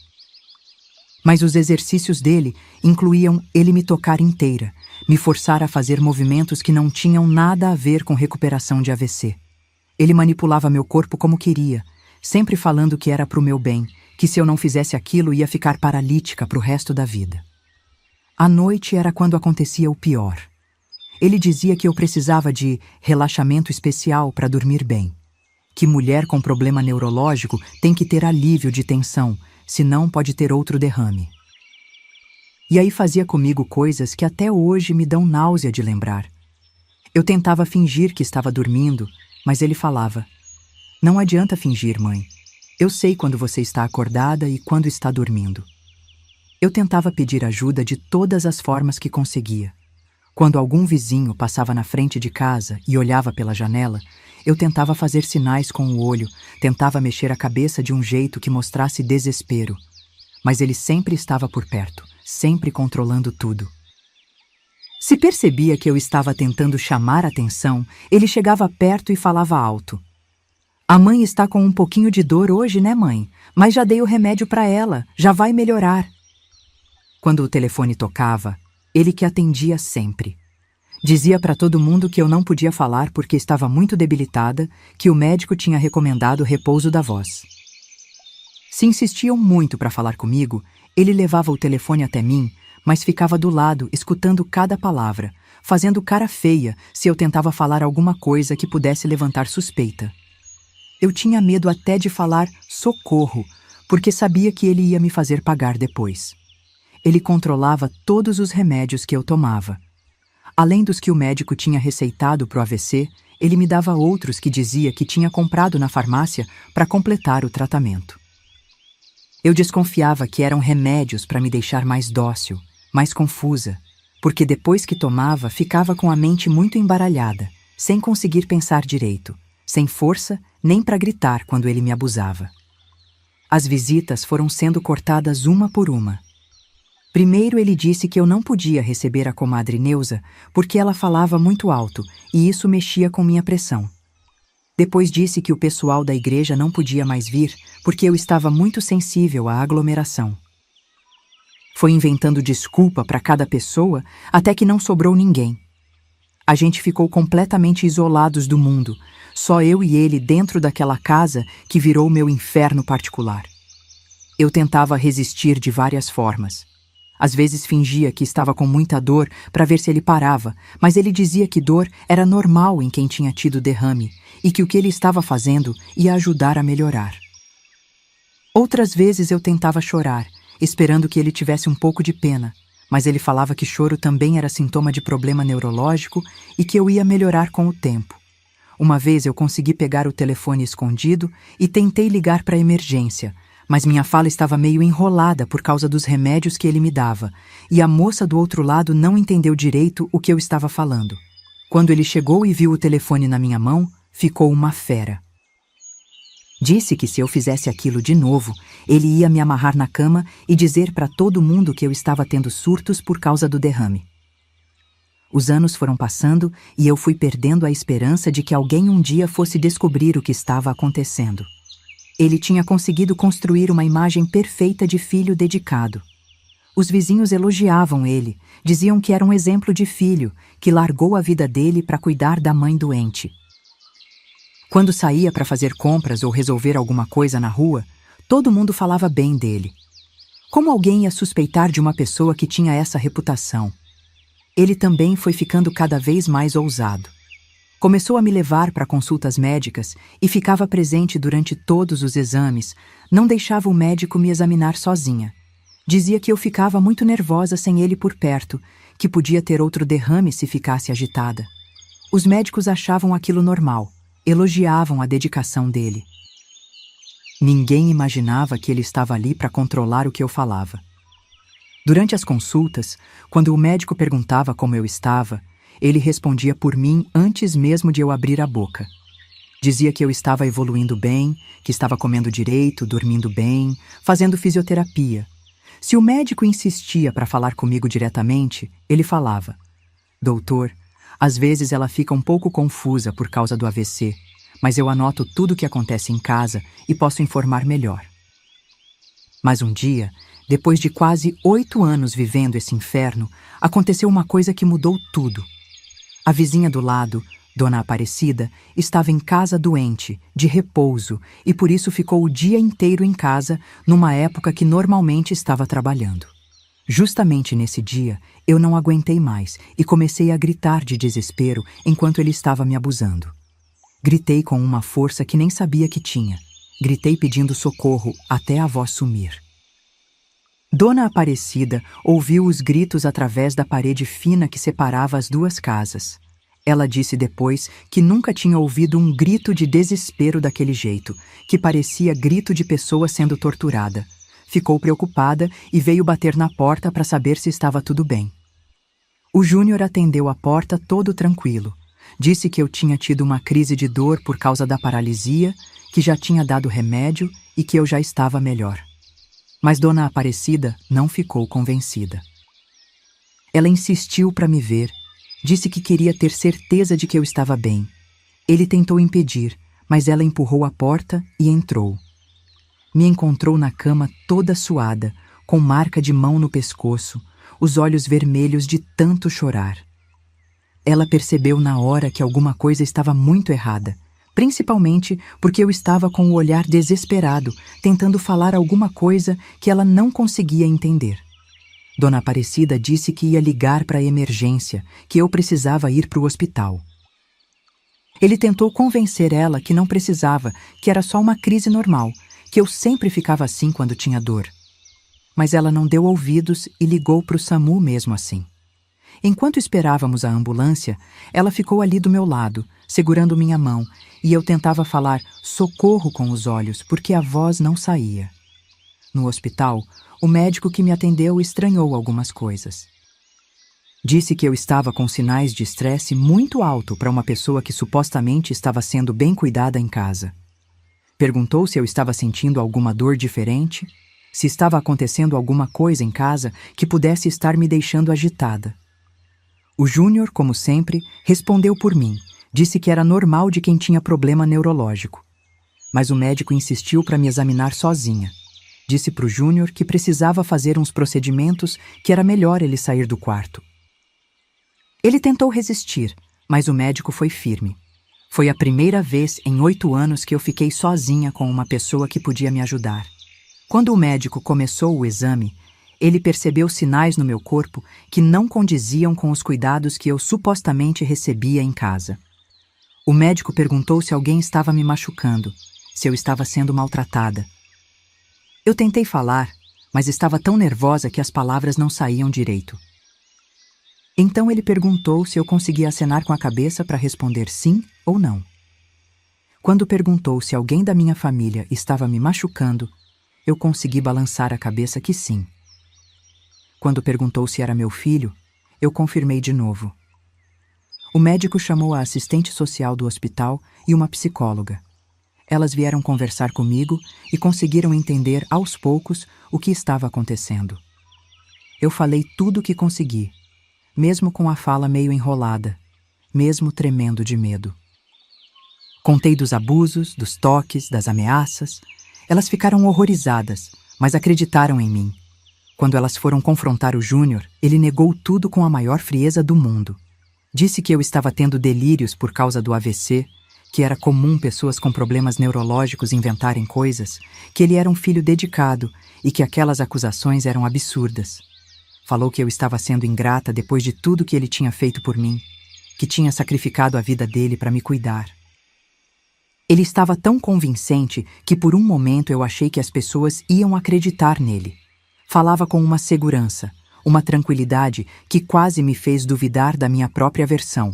Mas os exercícios dele incluíam ele me tocar inteira, me forçar a fazer movimentos que não tinham nada a ver com recuperação de AVC. Ele manipulava meu corpo como queria, sempre falando que era para o meu bem, que se eu não fizesse aquilo ia ficar paralítica para o resto da vida. À noite era quando acontecia o pior. Ele dizia que eu precisava de relaxamento especial para dormir bem, que mulher com problema neurológico tem que ter alívio de tensão, senão pode ter outro derrame. E aí fazia comigo coisas que até hoje me dão náusea de lembrar. Eu tentava fingir que estava dormindo, mas ele falava: "Não adianta fingir, mãe. Eu sei quando você está acordada e quando está dormindo." Eu tentava pedir ajuda de todas as formas que conseguia. Quando algum vizinho passava na frente de casa e olhava pela janela, eu tentava fazer sinais com o olho, tentava mexer a cabeça de um jeito que mostrasse desespero. Mas ele sempre estava por perto, sempre controlando tudo. Se percebia que eu estava tentando chamar atenção, ele chegava perto e falava alto: "A mãe está com um pouquinho de dor hoje, né, mãe? Mas já dei o remédio para ela, já vai melhorar." Quando o telefone tocava, ele que atendia sempre. Dizia para todo mundo que eu não podia falar porque estava muito debilitada, que o médico tinha recomendado repouso da voz. Se insistiam muito para falar comigo, ele levava o telefone até mim, mas ficava do lado, escutando cada palavra, fazendo cara feia se eu tentava falar alguma coisa que pudesse levantar suspeita. Eu tinha medo até de falar socorro, porque sabia que ele ia me fazer pagar depois. Ele controlava todos os remédios que eu tomava. Além dos que o médico tinha receitado para o AVC, ele me dava outros que dizia que tinha comprado na farmácia para completar o tratamento. Eu desconfiava que eram remédios para me deixar mais dócil, mais confusa, porque depois que tomava ficava com a mente muito embaralhada, sem conseguir pensar direito, sem força nem para gritar quando ele me abusava. As visitas foram sendo cortadas uma por uma. Primeiro ele disse que eu não podia receber a comadre Neuza porque ela falava muito alto e isso mexia com minha pressão. Depois disse que o pessoal da igreja não podia mais vir porque eu estava muito sensível à aglomeração. Foi inventando desculpa para cada pessoa até que não sobrou ninguém. A gente ficou completamente isolados do mundo, só eu e ele dentro daquela casa que virou meu inferno particular. Eu tentava resistir de várias formas. Às vezes fingia que estava com muita dor para ver se ele parava, mas ele dizia que dor era normal em quem tinha tido derrame e que o que ele estava fazendo ia ajudar a melhorar. Outras vezes eu tentava chorar, esperando que ele tivesse um pouco de pena, mas ele falava que choro também era sintoma de problema neurológico e que eu ia melhorar com o tempo. Uma vez eu consegui pegar o telefone escondido e tentei ligar para a emergência, mas minha fala estava meio enrolada por causa dos remédios que ele me dava, e a moça do outro lado não entendeu direito o que eu estava falando. Quando ele chegou e viu o telefone na minha mão, ficou uma fera. Disse que se eu fizesse aquilo de novo, ele ia me amarrar na cama e dizer para todo mundo que eu estava tendo surtos por causa do derrame. Os anos foram passando e eu fui perdendo a esperança de que alguém um dia fosse descobrir o que estava acontecendo. Ele tinha conseguido construir uma imagem perfeita de filho dedicado. Os vizinhos elogiavam ele, diziam que era um exemplo de filho, que largou a vida dele para cuidar da mãe doente. Quando saía para fazer compras ou resolver alguma coisa na rua, todo mundo falava bem dele. Como alguém ia suspeitar de uma pessoa que tinha essa reputação? Ele também foi ficando cada vez mais ousado. Começou a me levar para consultas médicas e ficava presente durante todos os exames, não deixava o médico me examinar sozinha. Dizia que eu ficava muito nervosa sem ele por perto, que podia ter outro derrame se ficasse agitada. Os médicos achavam aquilo normal. Elogiavam a dedicação dele. Ninguém imaginava que ele estava ali para controlar o que eu falava. Durante as consultas, quando o médico perguntava como eu estava, ele respondia por mim antes mesmo de eu abrir a boca. Dizia que eu estava evoluindo bem, que estava comendo direito, dormindo bem, fazendo fisioterapia. Se o médico insistia para falar comigo diretamente, ele falava: "Doutor, às vezes ela fica um pouco confusa por causa do AVC, mas eu anoto tudo o que acontece em casa e posso informar melhor." Mas um dia, depois de quase 8 anos vivendo esse inferno, aconteceu uma coisa que mudou tudo. A vizinha do lado, Dona Aparecida, estava em casa doente, de repouso, e por isso ficou o dia inteiro em casa, numa época que normalmente estava trabalhando. Justamente nesse dia, eu não aguentei mais e comecei a gritar de desespero enquanto ele estava me abusando. Gritei com uma força que nem sabia que tinha. Gritei pedindo socorro até a voz sumir. Dona Aparecida ouviu os gritos através da parede fina que separava as duas casas. Ela disse depois que nunca tinha ouvido um grito de desespero daquele jeito, que parecia grito de pessoa sendo torturada. Ficou preocupada e veio bater na porta para saber se estava tudo bem. O Júnior atendeu a porta todo tranquilo. Disse que eu tinha tido uma crise de dor por causa da paralisia, que já tinha dado remédio e que eu já estava melhor. Mas Dona Aparecida não ficou convencida. Ela insistiu para me ver, disse que queria ter certeza de que eu estava bem. Ele tentou impedir, mas ela empurrou a porta e entrou. Me encontrou na cama toda suada, com marca de mão no pescoço, os olhos vermelhos de tanto chorar. Ela percebeu na hora que alguma coisa estava muito errada, principalmente porque eu estava com o olhar desesperado, tentando falar alguma coisa que ela não conseguia entender. Dona Aparecida disse que ia ligar para a emergência, que eu precisava ir para o hospital. Ele tentou convencer ela que não precisava, que era só uma crise normal, que eu sempre ficava assim quando tinha dor. Mas ela não deu ouvidos e ligou para o SAMU mesmo assim. Enquanto esperávamos a ambulância, ela ficou ali do meu lado, segurando minha mão, e eu tentava falar socorro com os olhos, porque a voz não saía. No hospital, o médico que me atendeu estranhou algumas coisas. Disse que eu estava com sinais de estresse muito alto para uma pessoa que supostamente estava sendo bem cuidada em casa. Perguntou se eu estava sentindo alguma dor diferente, se estava acontecendo alguma coisa em casa que pudesse estar me deixando agitada. O Júnior, como sempre, respondeu por mim, disse que era normal de quem tinha problema neurológico. Mas o médico insistiu para me examinar sozinha. Disse para o Júnior que precisava fazer uns procedimentos, que era melhor ele sair do quarto. Ele tentou resistir, mas o médico foi firme. Foi a primeira vez em 8 anos que eu fiquei sozinha com uma pessoa que podia me ajudar. Quando o médico começou o exame, ele percebeu sinais no meu corpo que não condiziam com os cuidados que eu supostamente recebia em casa. O médico perguntou se alguém estava me machucando, se eu estava sendo maltratada. Eu tentei falar, mas estava tão nervosa que as palavras não saíam direito. Então ele perguntou se eu conseguia acenar com a cabeça para responder sim ou não. Quando perguntou se alguém da minha família estava me machucando, eu consegui balançar a cabeça que sim. Quando perguntou se era meu filho, eu confirmei de novo. O médico chamou a assistente social do hospital e uma psicóloga. Elas vieram conversar comigo e conseguiram entender aos poucos o que estava acontecendo. Eu falei tudo o que consegui, mesmo com a fala meio enrolada, mesmo tremendo de medo. Contei dos abusos, dos toques, das ameaças. Elas ficaram horrorizadas, mas acreditaram em mim. Quando elas foram confrontar o Júnior, ele negou tudo com a maior frieza do mundo. Disse que eu estava tendo delírios por causa do AVC, que era comum pessoas com problemas neurológicos inventarem coisas, que ele era um filho dedicado e que aquelas acusações eram absurdas. Falou que eu estava sendo ingrata depois de tudo que ele tinha feito por mim, que tinha sacrificado a vida dele para me cuidar. Ele estava tão convincente que por um momento eu achei que as pessoas iam acreditar nele. Falava com uma segurança, uma tranquilidade que quase me fez duvidar da minha própria versão.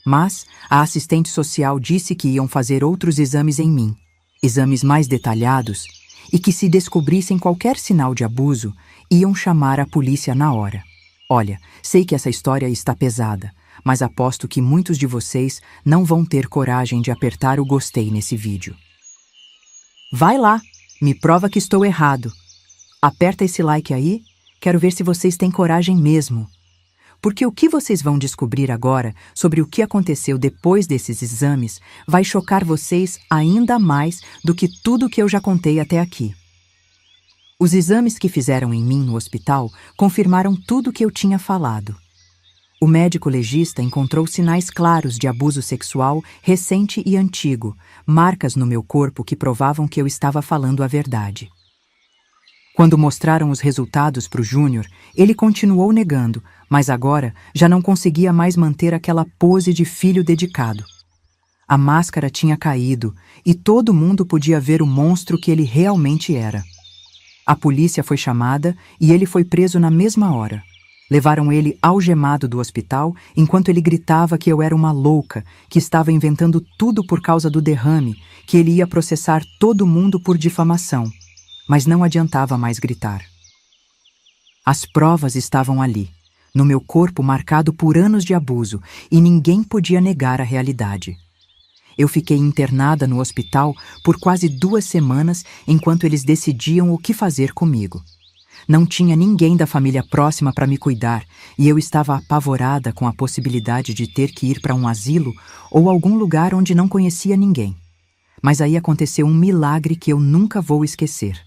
Mas a assistente social disse que iam fazer outros exames em mim, exames mais detalhados, e que se descobrissem qualquer sinal de abuso, iam chamar a polícia na hora. Olha, sei que essa história está pesada, mas aposto que muitos de vocês não vão ter coragem de apertar o gostei nesse vídeo. Vai lá, me prova que estou errado. Aperta esse like aí, quero ver se vocês têm coragem mesmo. Porque o que vocês vão descobrir agora sobre o que aconteceu depois desses exames vai chocar vocês ainda mais do que tudo que eu já contei até aqui. Os exames que fizeram em mim no hospital confirmaram tudo o que eu tinha falado. O médico legista encontrou sinais claros de abuso sexual recente e antigo, marcas no meu corpo que provavam que eu estava falando a verdade. Quando mostraram os resultados para o Júnior, ele continuou negando, mas agora já não conseguia mais manter aquela pose de filho dedicado. A máscara tinha caído e todo mundo podia ver o monstro que ele realmente era. A polícia foi chamada e ele foi preso na mesma hora. Levaram ele algemado do hospital enquanto ele gritava que eu era uma louca, que estava inventando tudo por causa do derrame, que ele ia processar todo mundo por difamação. Mas não adiantava mais gritar. As provas estavam ali, no meu corpo marcado por anos de abuso, e ninguém podia negar a realidade. Eu fiquei internada no hospital por quase 2 semanas enquanto eles decidiam o que fazer comigo. Não tinha ninguém da família próxima para me cuidar e eu estava apavorada com a possibilidade de ter que ir para um asilo ou algum lugar onde não conhecia ninguém. Mas aí aconteceu um milagre que eu nunca vou esquecer.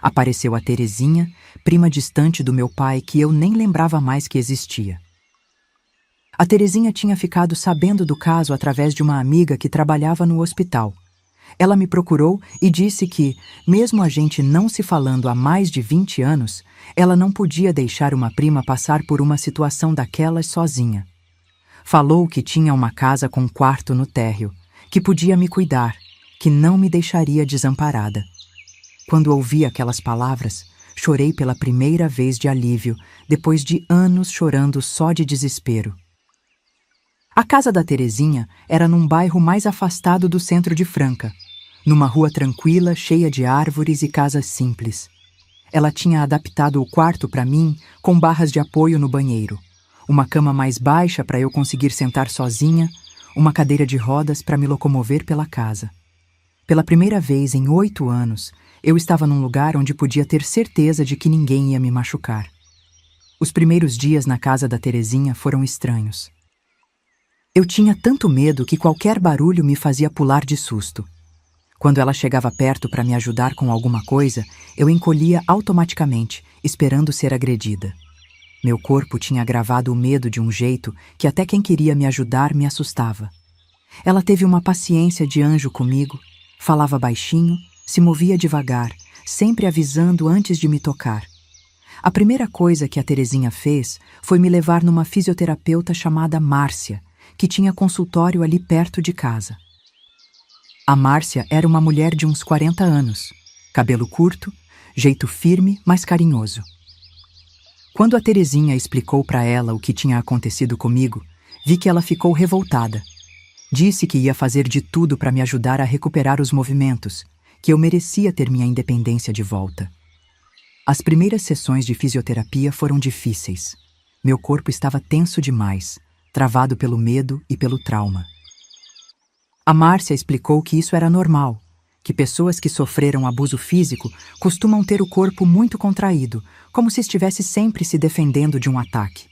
Apareceu a Terezinha, prima distante do meu pai que eu nem lembrava mais que existia. A Terezinha tinha ficado sabendo do caso através de uma amiga que trabalhava no hospital. Ela me procurou e disse que, mesmo a gente não se falando há mais de 20 anos, ela não podia deixar uma prima passar por uma situação daquelas sozinha. Falou que tinha uma casa com quarto no térreo, que podia me cuidar, que não me deixaria desamparada. Quando ouvi aquelas palavras, chorei pela primeira vez de alívio, depois de anos chorando só de desespero. A casa da Terezinha era num bairro mais afastado do centro de Franca, numa rua tranquila, cheia de árvores e casas simples. Ela tinha adaptado o quarto para mim com barras de apoio no banheiro, uma cama mais baixa para eu conseguir sentar sozinha, uma cadeira de rodas para me locomover pela casa. Pela primeira vez em 8 anos, eu estava num lugar onde podia ter certeza de que ninguém ia me machucar. Os primeiros dias na casa da Terezinha foram estranhos. Eu tinha tanto medo que qualquer barulho me fazia pular de susto. Quando ela chegava perto para me ajudar com alguma coisa, eu encolhia automaticamente, esperando ser agredida. Meu corpo tinha gravado o medo de um jeito que até quem queria me ajudar me assustava. Ela teve uma paciência de anjo comigo, falava baixinho, se movia devagar, sempre avisando antes de me tocar. A primeira coisa que a Terezinha fez foi me levar numa fisioterapeuta chamada Márcia, que tinha consultório ali perto de casa. A Márcia era uma mulher de uns 40 anos, cabelo curto, jeito firme, mas carinhoso. Quando a Terezinha explicou para ela o que tinha acontecido comigo, vi que ela ficou revoltada. Disse que ia fazer de tudo para me ajudar a recuperar os movimentos, que eu merecia ter minha independência de volta. As primeiras sessões de fisioterapia foram difíceis. Meu corpo estava tenso demais, travado pelo medo e pelo trauma. A Márcia explicou que isso era normal, que pessoas que sofreram abuso físico costumam ter o corpo muito contraído, como se estivesse sempre se defendendo de um ataque.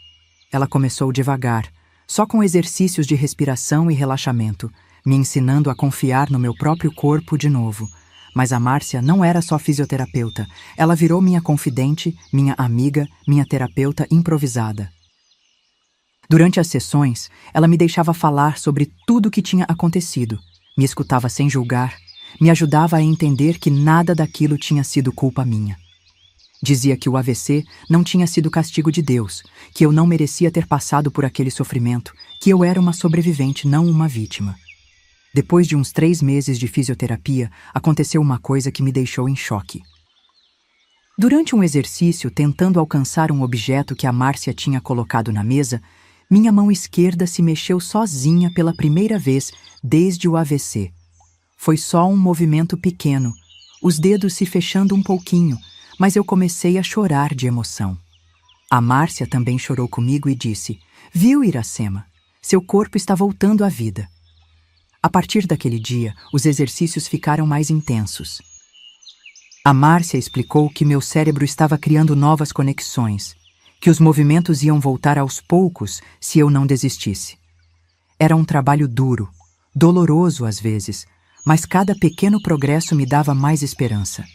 Ela começou devagar, só com exercícios de respiração e relaxamento, me ensinando a confiar no meu próprio corpo de novo. Mas a Márcia não era só fisioterapeuta, ela virou minha confidente, minha amiga, minha terapeuta improvisada. Durante as sessões, ela me deixava falar sobre tudo o que tinha acontecido, me escutava sem julgar, me ajudava a entender que nada daquilo tinha sido culpa minha. Dizia que o AVC não tinha sido castigo de Deus, que eu não merecia ter passado por aquele sofrimento, que eu era uma sobrevivente, não uma vítima. Depois de uns 3 meses de fisioterapia, aconteceu uma coisa que me deixou em choque. Durante um exercício, tentando alcançar um objeto que a Márcia tinha colocado na mesa, minha mão esquerda se mexeu sozinha pela primeira vez desde o AVC. Foi só um movimento pequeno, os dedos se fechando um pouquinho, mas eu comecei a chorar de emoção. A Márcia também chorou comigo e disse: "Viu, Iracema? Seu corpo está voltando à vida." A partir daquele dia, os exercícios ficaram mais intensos. A Márcia explicou que meu cérebro estava criando novas conexões, que os movimentos iam voltar aos poucos se eu não desistisse. Era um trabalho duro, doloroso às vezes, mas cada pequeno progresso me dava mais esperança.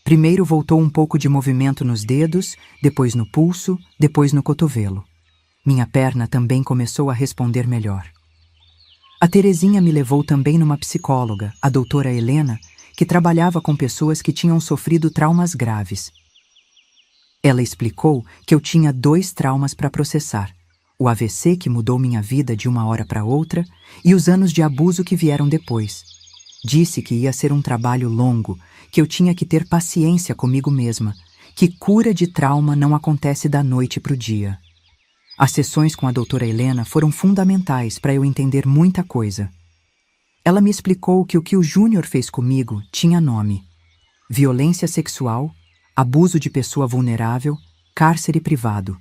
Primeiro voltou um pouco de movimento nos dedos, depois no pulso, depois no cotovelo. Minha perna também começou a responder melhor. A Terezinha me levou também numa psicóloga, a doutora Helena, que trabalhava com pessoas que tinham sofrido traumas graves. Ela explicou que eu tinha 2 traumas para processar: o AVC, que mudou minha vida de uma hora para outra, e os anos de abuso que vieram depois. Disse que ia ser um trabalho longo, que eu tinha que ter paciência comigo mesma, que cura de trauma não acontece da noite para o dia. As sessões com a doutora Helena foram fundamentais para eu entender muita coisa. Ela me explicou que o que o Júnior fez comigo tinha nome: violência sexual, abuso de pessoa vulnerável, cárcere privado.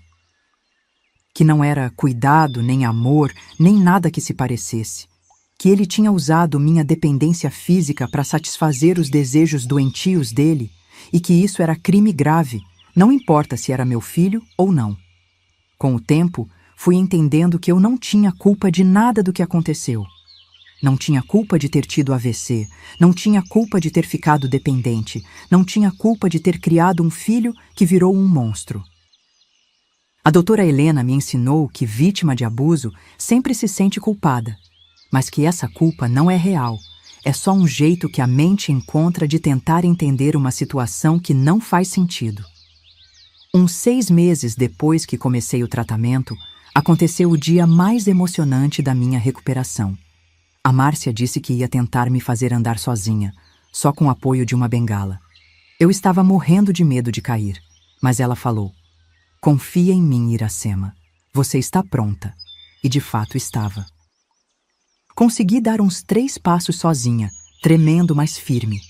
Que não era cuidado, nem amor, nem nada que se parecesse. Que ele tinha usado minha dependência física para satisfazer os desejos doentios dele e que isso era crime grave, não importa se era meu filho ou não. Com o tempo, fui entendendo que eu não tinha culpa de nada do que aconteceu. Não tinha culpa de ter tido AVC, não tinha culpa de ter ficado dependente, não tinha culpa de ter criado um filho que virou um monstro. A doutora Helena me ensinou que vítima de abuso sempre se sente culpada, mas que essa culpa não é real, é só um jeito que a mente encontra de tentar entender uma situação que não faz sentido. Uns 6 meses depois que comecei o tratamento, aconteceu o dia mais emocionante da minha recuperação. A Márcia disse que ia tentar me fazer andar sozinha, só com o apoio de uma bengala. Eu estava morrendo de medo de cair, mas ela falou: "Confia em mim, Iracema. Você está pronta." E de fato estava. Consegui dar uns 3 passos sozinha, tremendo, mas firme.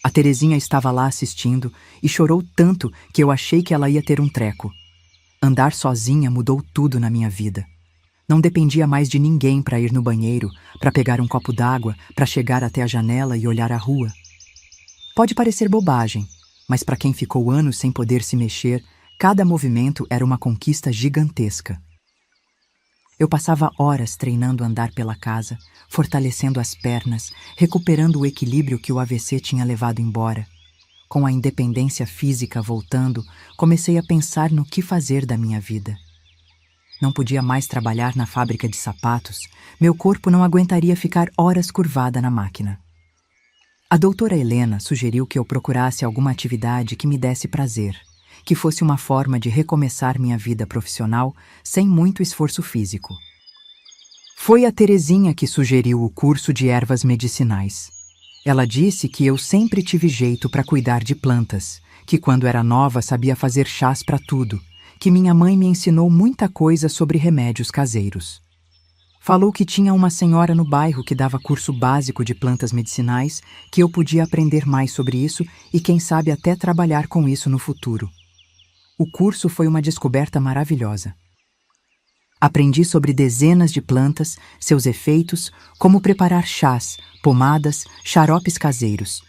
A Terezinha estava lá assistindo e chorou tanto que eu achei que ela ia ter um treco. Andar sozinha mudou tudo na minha vida. Não dependia mais de ninguém para ir no banheiro, para pegar um copo d'água, para chegar até a janela e olhar a rua. Pode parecer bobagem, mas para quem ficou anos sem poder se mexer, cada movimento era uma conquista gigantesca. Eu passava horas treinando andar pela casa, fortalecendo as pernas, recuperando o equilíbrio que o AVC tinha levado embora. Com a independência física voltando, comecei a pensar no que fazer da minha vida. Não podia mais trabalhar na fábrica de sapatos, meu corpo não aguentaria ficar horas curvada na máquina. A doutora Helena sugeriu que eu procurasse alguma atividade que me desse prazer, que fosse uma forma de recomeçar minha vida profissional sem muito esforço físico. Foi a Terezinha que sugeriu o curso de ervas medicinais. Ela disse que eu sempre tive jeito para cuidar de plantas, que quando era nova sabia fazer chás para tudo, que minha mãe me ensinou muita coisa sobre remédios caseiros. Falou que tinha uma senhora no bairro que dava curso básico de plantas medicinais, que eu podia aprender mais sobre isso e quem sabe até trabalhar com isso no futuro. O curso foi uma descoberta maravilhosa. Aprendi sobre dezenas de plantas, seus efeitos, como preparar chás, pomadas, xaropes caseiros.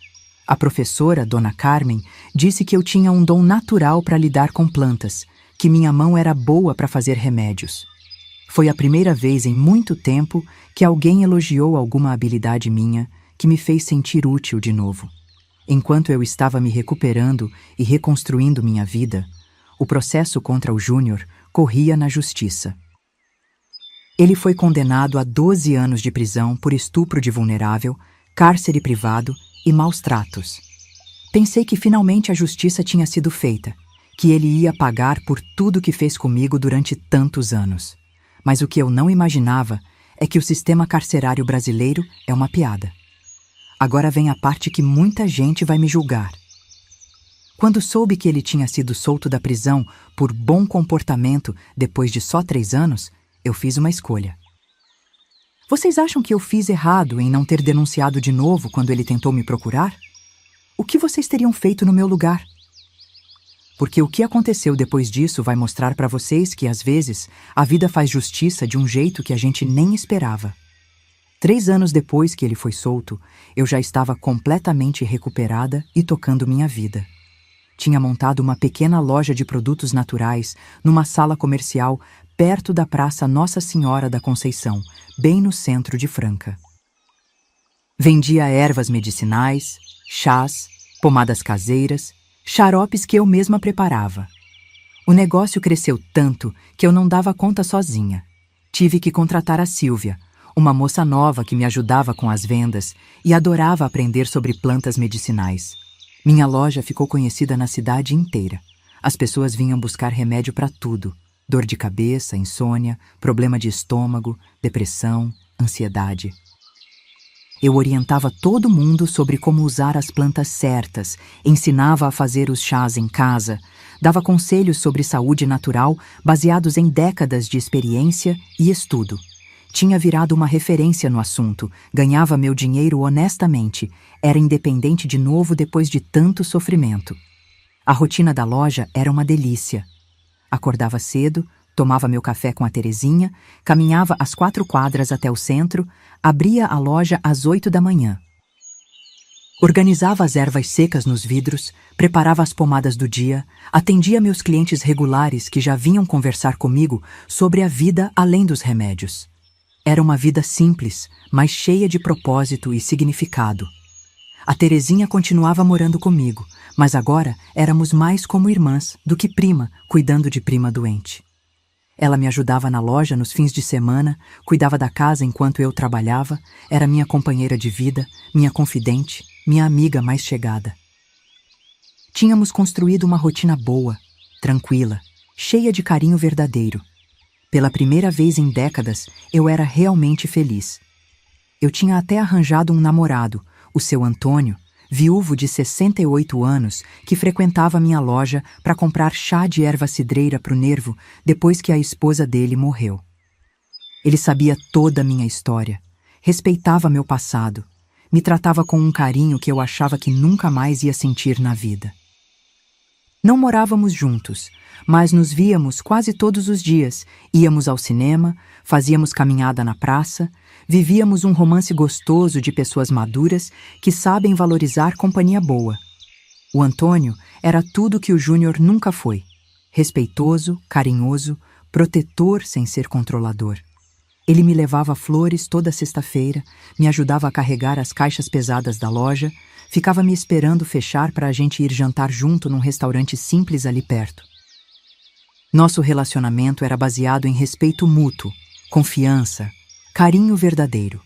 A professora, Dona Carmen, disse que eu tinha um dom natural para lidar com plantas, que minha mão era boa para fazer remédios. Foi a primeira vez em muito tempo que alguém elogiou alguma habilidade minha que me fez sentir útil de novo. Enquanto eu estava me recuperando e reconstruindo minha vida, o processo contra o Júnior corria na justiça. Ele foi condenado a 12 anos de prisão por estupro de vulnerável, cárcere privado e maus tratos. Pensei que finalmente a justiça tinha sido feita, que ele ia pagar por tudo que fez comigo durante tantos anos. Mas o que eu não imaginava é que o sistema carcerário brasileiro é uma piada. Agora vem a parte que muita gente vai me julgar. Quando soube que ele tinha sido solto da prisão por bom comportamento depois de só 3 anos, eu fiz uma escolha. Vocês acham que eu fiz errado em não ter denunciado de novo quando ele tentou me procurar? O que vocês teriam feito no meu lugar? Porque o que aconteceu depois disso vai mostrar para vocês que, às vezes, a vida faz justiça de um jeito que a gente nem esperava. 3 anos depois que ele foi solto, eu já estava completamente recuperada e tocando minha vida. Tinha montado uma pequena loja de produtos naturais numa sala comercial perto da Praça Nossa Senhora da Conceição, bem no centro de Franca. Vendia ervas medicinais, chás, pomadas caseiras, xaropes que eu mesma preparava. O negócio cresceu tanto que eu não dava conta sozinha. Tive que contratar a Sílvia, uma moça nova que me ajudava com as vendas e adorava aprender sobre plantas medicinais. Minha loja ficou conhecida na cidade inteira. As pessoas vinham buscar remédio para tudo: dor de cabeça, insônia, problema de estômago, depressão, ansiedade. Eu orientava todo mundo sobre como usar as plantas certas, ensinava a fazer os chás em casa, dava conselhos sobre saúde natural baseados em décadas de experiência e estudo. Tinha virado uma referência no assunto, ganhava meu dinheiro honestamente, era independente de novo depois de tanto sofrimento. A rotina da loja era uma delícia. Acordava cedo, tomava meu café com a Terezinha, caminhava as 4 quadras até o centro, abria a loja às 8 da manhã. Organizava as ervas secas nos vidros, preparava as pomadas do dia, atendia meus clientes regulares que já vinham conversar comigo sobre a vida além dos remédios. Era uma vida simples, mas cheia de propósito e significado. A Terezinha continuava morando comigo, mas agora éramos mais como irmãs do que prima, cuidando de prima doente. Ela me ajudava na loja nos fins de semana, cuidava da casa enquanto eu trabalhava, era minha companheira de vida, minha confidente, minha amiga mais chegada. Tínhamos construído uma rotina boa, tranquila, cheia de carinho verdadeiro. Pela primeira vez em décadas, eu era realmente feliz. Eu tinha até arranjado um namorado, o seu Antônio, viúvo de 68 anos, que frequentava minha loja para comprar chá de erva cidreira para o nervo depois que a esposa dele morreu. Ele sabia toda a minha história, respeitava meu passado, me tratava com um carinho que eu achava que nunca mais ia sentir na vida. Não morávamos juntos, mas nos víamos quase todos os dias, íamos ao cinema, fazíamos caminhada na praça, vivíamos um romance gostoso de pessoas maduras que sabem valorizar companhia boa. O Antônio era tudo que o Júnior nunca foi: respeitoso, carinhoso, protetor sem ser controlador. Ele me levava flores toda sexta-feira, me ajudava a carregar as caixas pesadas da loja, ficava me esperando fechar para a gente ir jantar junto num restaurante simples ali perto. Nosso relacionamento era baseado em respeito mútuo, confiança, carinho verdadeiro.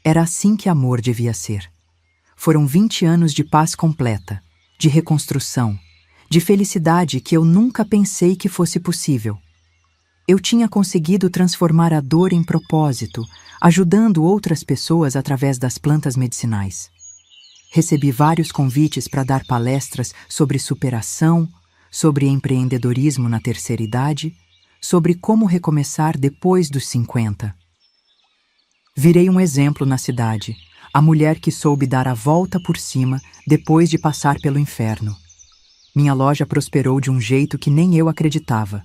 Era assim que amor devia ser. Foram 20 anos de paz completa, de reconstrução, de felicidade que eu nunca pensei que fosse possível. Eu tinha conseguido transformar a dor em propósito, ajudando outras pessoas através das plantas medicinais. Recebi vários convites para dar palestras sobre superação, sobre empreendedorismo na terceira idade, sobre como recomeçar depois dos 50. Virei um exemplo na cidade, a mulher que soube dar a volta por cima depois de passar pelo inferno. Minha loja prosperou de um jeito que nem eu acreditava.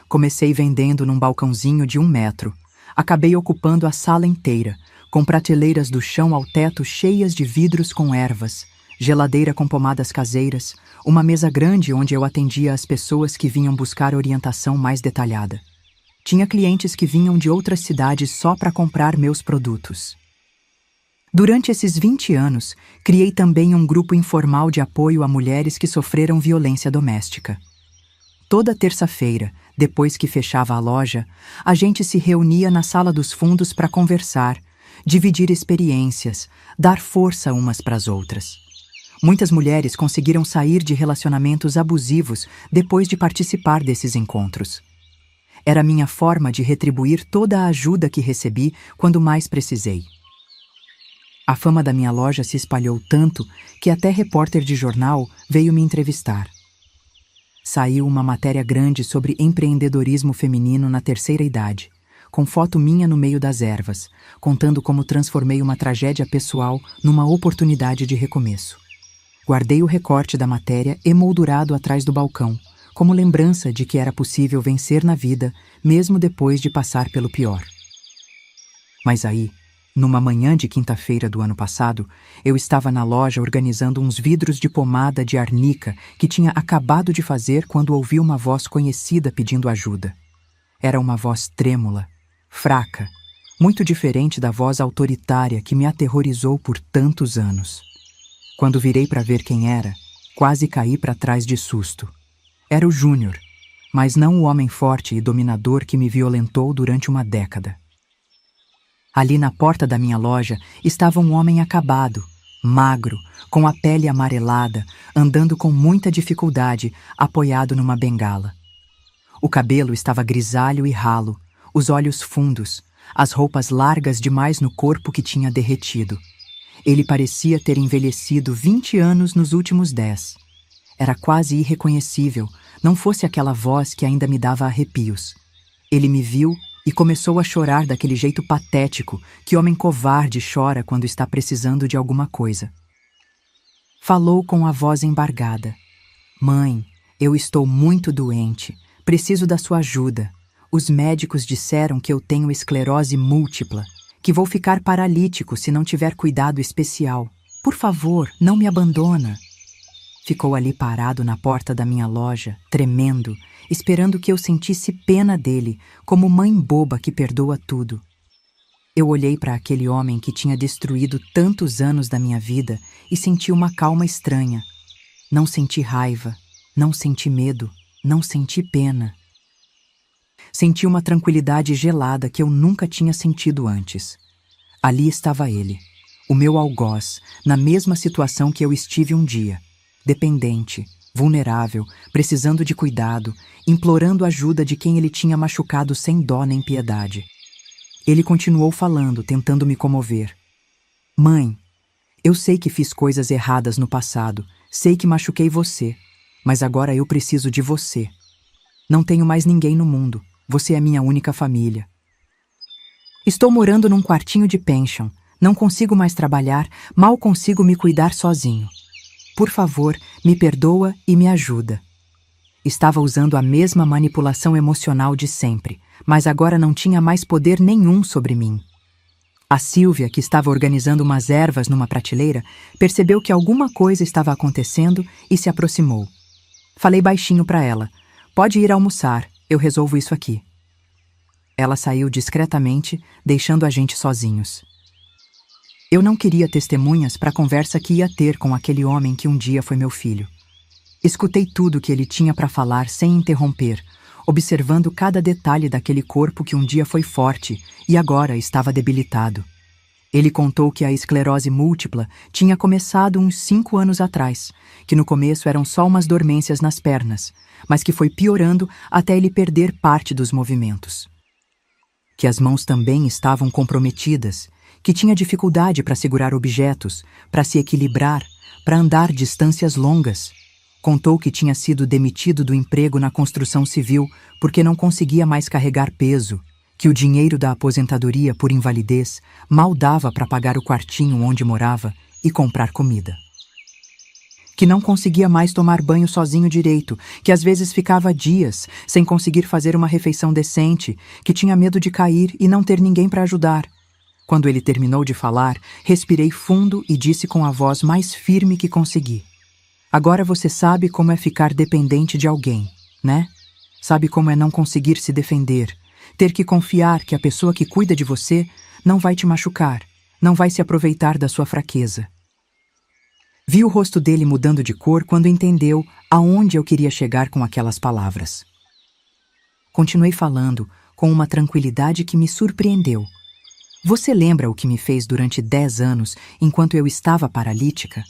Comecei vendendo num balcãozinho de 1 metro. Acabei ocupando a sala inteira, com prateleiras do chão ao teto cheias de vidros com ervas, geladeira com pomadas caseiras, uma mesa grande onde eu atendia as pessoas que vinham buscar orientação mais detalhada. Tinha clientes que vinham de outras cidades só para comprar meus produtos. Durante esses 20 anos, criei também um grupo informal de apoio a mulheres que sofreram violência doméstica. Toda terça-feira, depois que fechava a loja, a gente se reunia na sala dos fundos para conversar, dividir experiências, dar força umas para as outras. Muitas mulheres conseguiram sair de relacionamentos abusivos depois de participar desses encontros. Era minha forma de retribuir toda a ajuda que recebi quando mais precisei. A fama da minha loja se espalhou tanto que até repórter de jornal veio me entrevistar. Saiu uma matéria grande sobre empreendedorismo feminino na terceira idade, com foto minha no meio das ervas, contando como transformei uma tragédia pessoal numa oportunidade de recomeço. Guardei o recorte da matéria emoldurado atrás do balcão, como lembrança de que era possível vencer na vida, mesmo depois de passar pelo pior. Mas aí, numa manhã de quinta-feira do ano passado, eu estava na loja organizando uns vidros de pomada de arnica que tinha acabado de fazer quando ouvi uma voz conhecida pedindo ajuda. Era uma voz trêmula, fraca, muito diferente da voz autoritária que me aterrorizou por tantos anos. Quando virei para ver quem era, quase caí para trás de susto. Era o Júnior, mas não o homem forte e dominador que me violentou durante uma década. Ali na porta da minha loja estava um homem acabado, magro, com a pele amarelada, andando com muita dificuldade, apoiado numa bengala. O cabelo estava grisalho e ralo, os olhos fundos, as roupas largas demais no corpo que tinha derretido. Ele parecia ter envelhecido 20 anos nos últimos 10. Era quase irreconhecível, não fosse aquela voz que ainda me dava arrepios. Ele me viu e começou a chorar daquele jeito patético que homem covarde chora quando está precisando de alguma coisa. Falou com a voz embargada. "Mãe, eu estou muito doente. Preciso da sua ajuda. Os médicos disseram que eu tenho esclerose múltipla, que vou ficar paralítico se não tiver cuidado especial. Por favor, não me abandona." Ficou ali parado na porta da minha loja, tremendo, esperando que eu sentisse pena dele, como mãe boba que perdoa tudo. Eu olhei para aquele homem que tinha destruído tantos anos da minha vida e senti uma calma estranha. Não senti raiva, não senti medo, não senti pena. Senti uma tranquilidade gelada que eu nunca tinha sentido antes. Ali estava ele, o meu algoz, na mesma situação que eu estive um dia. Dependente, vulnerável, precisando de cuidado, implorando ajuda de quem ele tinha machucado sem dó nem piedade. Ele continuou falando, tentando me comover. "Mãe, eu sei que fiz coisas erradas no passado, sei que machuquei você, mas agora eu preciso de você. Não tenho mais ninguém no mundo, você é minha única família. Estou morando num quartinho de pensão, não consigo mais trabalhar, mal consigo me cuidar sozinho. Por favor, me perdoa e me ajuda. Estava usando a mesma manipulação emocional de sempre, mas agora não tinha mais poder nenhum sobre mim. A Silvia, que estava organizando umas ervas numa prateleira, percebeu que alguma coisa estava acontecendo e se aproximou. Falei baixinho para ela: "Pode ir almoçar, eu resolvo isso aqui." Ela saiu discretamente, deixando a gente sozinhos. Eu não queria testemunhas para a conversa que ia ter com aquele homem que um dia foi meu filho. Escutei tudo o que ele tinha para falar sem interromper, observando cada detalhe daquele corpo que um dia foi forte e agora estava debilitado. Ele contou que a esclerose múltipla tinha começado uns 5 anos atrás, que no começo eram só umas dormências nas pernas, mas que foi piorando até ele perder parte dos movimentos. Que as mãos também estavam comprometidas, que tinha dificuldade para segurar objetos, para se equilibrar, para andar distâncias longas. Contou que tinha sido demitido do emprego na construção civil porque não conseguia mais carregar peso, que o dinheiro da aposentadoria por invalidez mal dava para pagar o quartinho onde morava e comprar comida. Que não conseguia mais tomar banho sozinho direito, que às vezes ficava dias sem conseguir fazer uma refeição decente, que tinha medo de cair e não ter ninguém para ajudar. Quando ele terminou de falar, respirei fundo e disse com a voz mais firme que consegui: "Agora você sabe como é ficar dependente de alguém, né? Sabe como é não conseguir se defender, ter que confiar que a pessoa que cuida de você não vai te machucar, não vai se aproveitar da sua fraqueza." Vi o rosto dele mudando de cor quando entendeu aonde eu queria chegar com aquelas palavras. Continuei falando com uma tranquilidade que me surpreendeu. "Você lembra o que me fez durante 10 anos enquanto eu estava paralítica?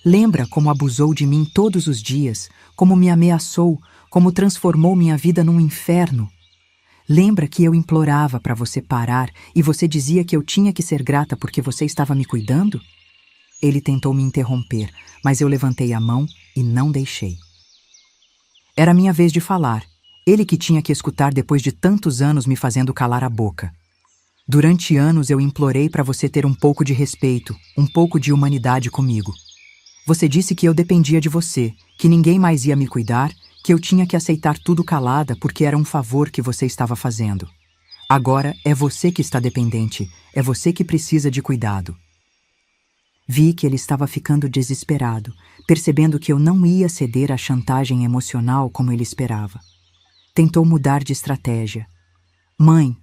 Lembra como abusou de mim todos os dias, como me ameaçou, como transformou minha vida num inferno? Lembra que eu implorava para você parar e você dizia que eu tinha que ser grata porque você estava me cuidando?" Ele tentou me interromper, mas eu levantei a mão e não deixei. Era minha vez de falar, ele que tinha que escutar depois de tantos anos me fazendo calar a boca. "Durante anos eu implorei para você ter um pouco de respeito, um pouco de humanidade comigo. Você disse que eu dependia de você, que ninguém mais ia me cuidar, que eu tinha que aceitar tudo calada porque era um favor que você estava fazendo. Agora é você que está dependente, é você que precisa de cuidado." Vi que ele estava ficando desesperado, percebendo que eu não ia ceder à chantagem emocional como ele esperava. Tentou mudar de estratégia. "Mãe,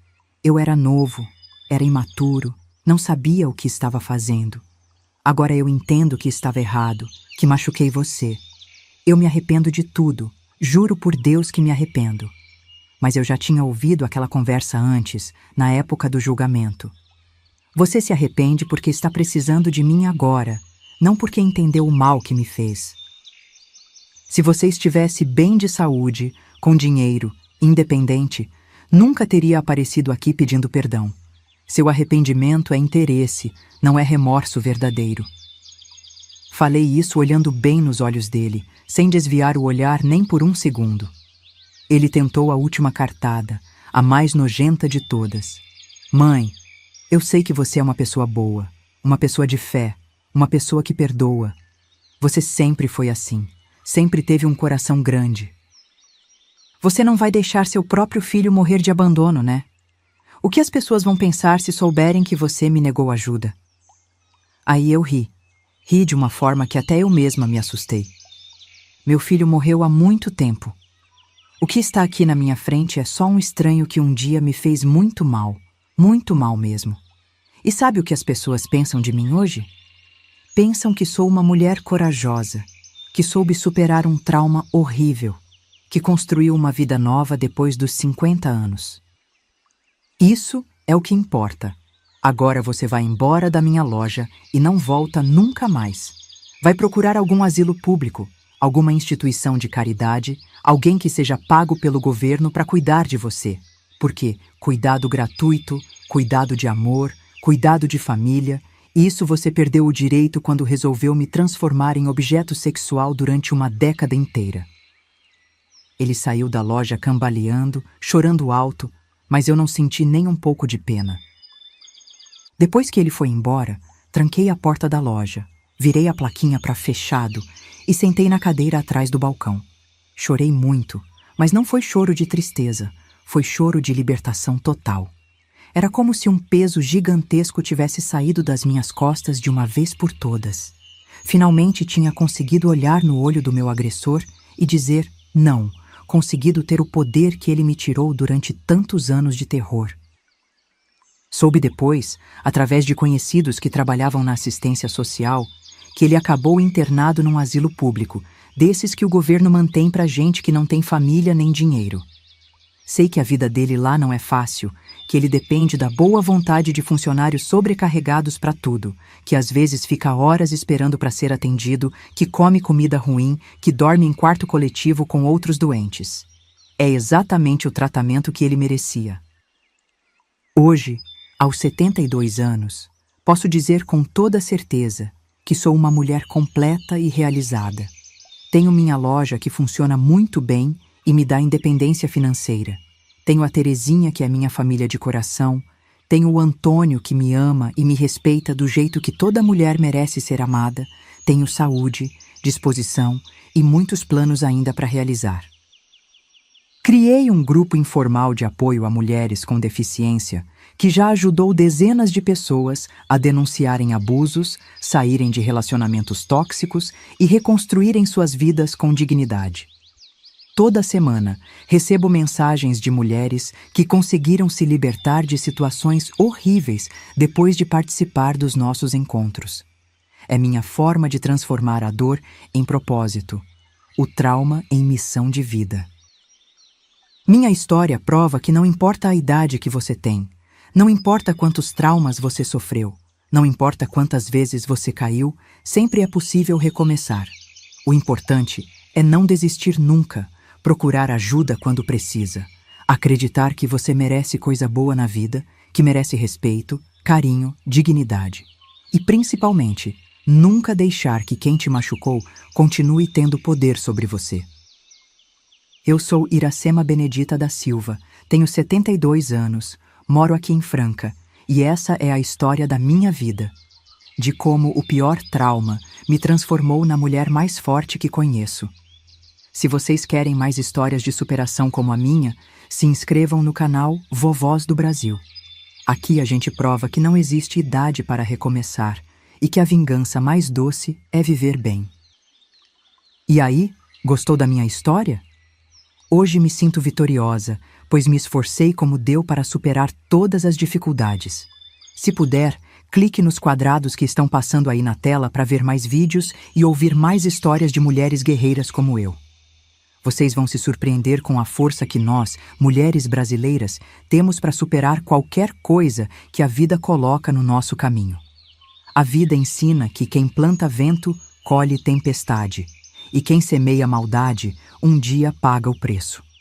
eu era novo, era imaturo, não sabia o que estava fazendo. Agora eu entendo que estava errado, que machuquei você. Eu me arrependo de tudo, juro por Deus que me arrependo. Mas eu já tinha ouvido aquela conversa antes, na época do julgamento. Você se arrepende porque está precisando de mim agora, não porque entendeu o mal que me fez. Se você estivesse bem de saúde, com dinheiro, independente, nunca teria aparecido aqui pedindo perdão. Seu arrependimento é interesse, não é remorso verdadeiro." Falei isso olhando bem nos olhos dele, sem desviar o olhar nem por um segundo. Ele tentou a última cartada, a mais nojenta de todas. "Mãe, eu sei que você é uma pessoa boa, uma pessoa de fé, uma pessoa que perdoa. Você sempre foi assim, sempre teve um coração grande. Você não vai deixar seu próprio filho morrer de abandono, né? O que as pessoas vão pensar se souberem que você me negou ajuda?" Aí eu ri. Ri de uma forma que até eu mesma me assustei. Meu filho morreu há muito tempo. O que está aqui na minha frente é só um estranho que um dia me fez muito mal mesmo. E sabe o que as pessoas pensam de mim hoje? Pensam que sou uma mulher corajosa, que soube superar um trauma horrível, que construiu uma vida nova depois dos 50 anos. Isso é o que importa. Agora você vai embora da minha loja e não volta nunca mais. Vai procurar algum asilo público, alguma instituição de caridade, alguém que seja pago pelo governo para cuidar de você. Porque cuidado gratuito, cuidado de amor, cuidado de família, isso você perdeu o direito quando resolveu me transformar em objeto sexual durante uma década inteira." Ele saiu da loja cambaleando, chorando alto, mas eu não senti nem um pouco de pena. Depois que ele foi embora, tranquei a porta da loja, virei a plaquinha para fechado e sentei na cadeira atrás do balcão. Chorei muito, mas não foi choro de tristeza, foi choro de libertação total. Era como se um peso gigantesco tivesse saído das minhas costas de uma vez por todas. Finalmente tinha conseguido olhar no olho do meu agressor e dizer não, conseguido ter o poder que ele me tirou durante tantos anos de terror. Soube depois, através de conhecidos que trabalhavam na assistência social, que ele acabou internado num asilo público, desses que o governo mantém pra gente que não tem família nem dinheiro. Sei que a vida dele lá não é fácil, que ele depende da boa vontade de funcionários sobrecarregados para tudo, que às vezes fica horas esperando para ser atendido, que come comida ruim, que dorme em quarto coletivo com outros doentes. É exatamente o tratamento que ele merecia. Hoje, aos 72 anos, posso dizer com toda certeza que sou uma mulher completa e realizada. Tenho minha loja que funciona muito bem e me dá independência financeira. Tenho a Terezinha, que é minha família de coração. Tenho o Antônio, que me ama e me respeita do jeito que toda mulher merece ser amada. Tenho saúde, disposição e muitos planos ainda para realizar. Criei um grupo informal de apoio a mulheres com deficiência que já ajudou dezenas de pessoas a denunciarem abusos, saírem de relacionamentos tóxicos e reconstruírem suas vidas com dignidade. Toda semana, recebo mensagens de mulheres que conseguiram se libertar de situações horríveis depois de participar dos nossos encontros. É minha forma de transformar a dor em propósito, o trauma em missão de vida. Minha história prova que não importa a idade que você tem, não importa quantos traumas você sofreu, não importa quantas vezes você caiu, sempre é possível recomeçar. O importante é não desistir nunca, procurar ajuda quando precisa, acreditar que você merece coisa boa na vida, que merece respeito, carinho, dignidade. E, principalmente, nunca deixar que quem te machucou continue tendo poder sobre você. Eu sou Iracema Benedita da Silva, tenho 72 anos, moro aqui em Franca, e essa é a história da minha vida, de como o pior trauma me transformou na mulher mais forte que conheço. Se vocês querem mais histórias de superação como a minha, se inscrevam no canal Vovós do Brasil. Aqui a gente prova que não existe idade para recomeçar e que a vingança mais doce é viver bem. E aí, gostou da minha história? Hoje me sinto vitoriosa, pois me esforcei como deu para superar todas as dificuldades. Se puder, clique nos quadrados que estão passando aí na tela para ver mais vídeos e ouvir mais histórias de mulheres guerreiras como eu. Vocês vão se surpreender com a força que nós, mulheres brasileiras, temos para superar qualquer coisa que a vida coloca no nosso caminho. A vida ensina que quem planta vento, colhe tempestade, e quem semeia maldade, um dia paga o preço.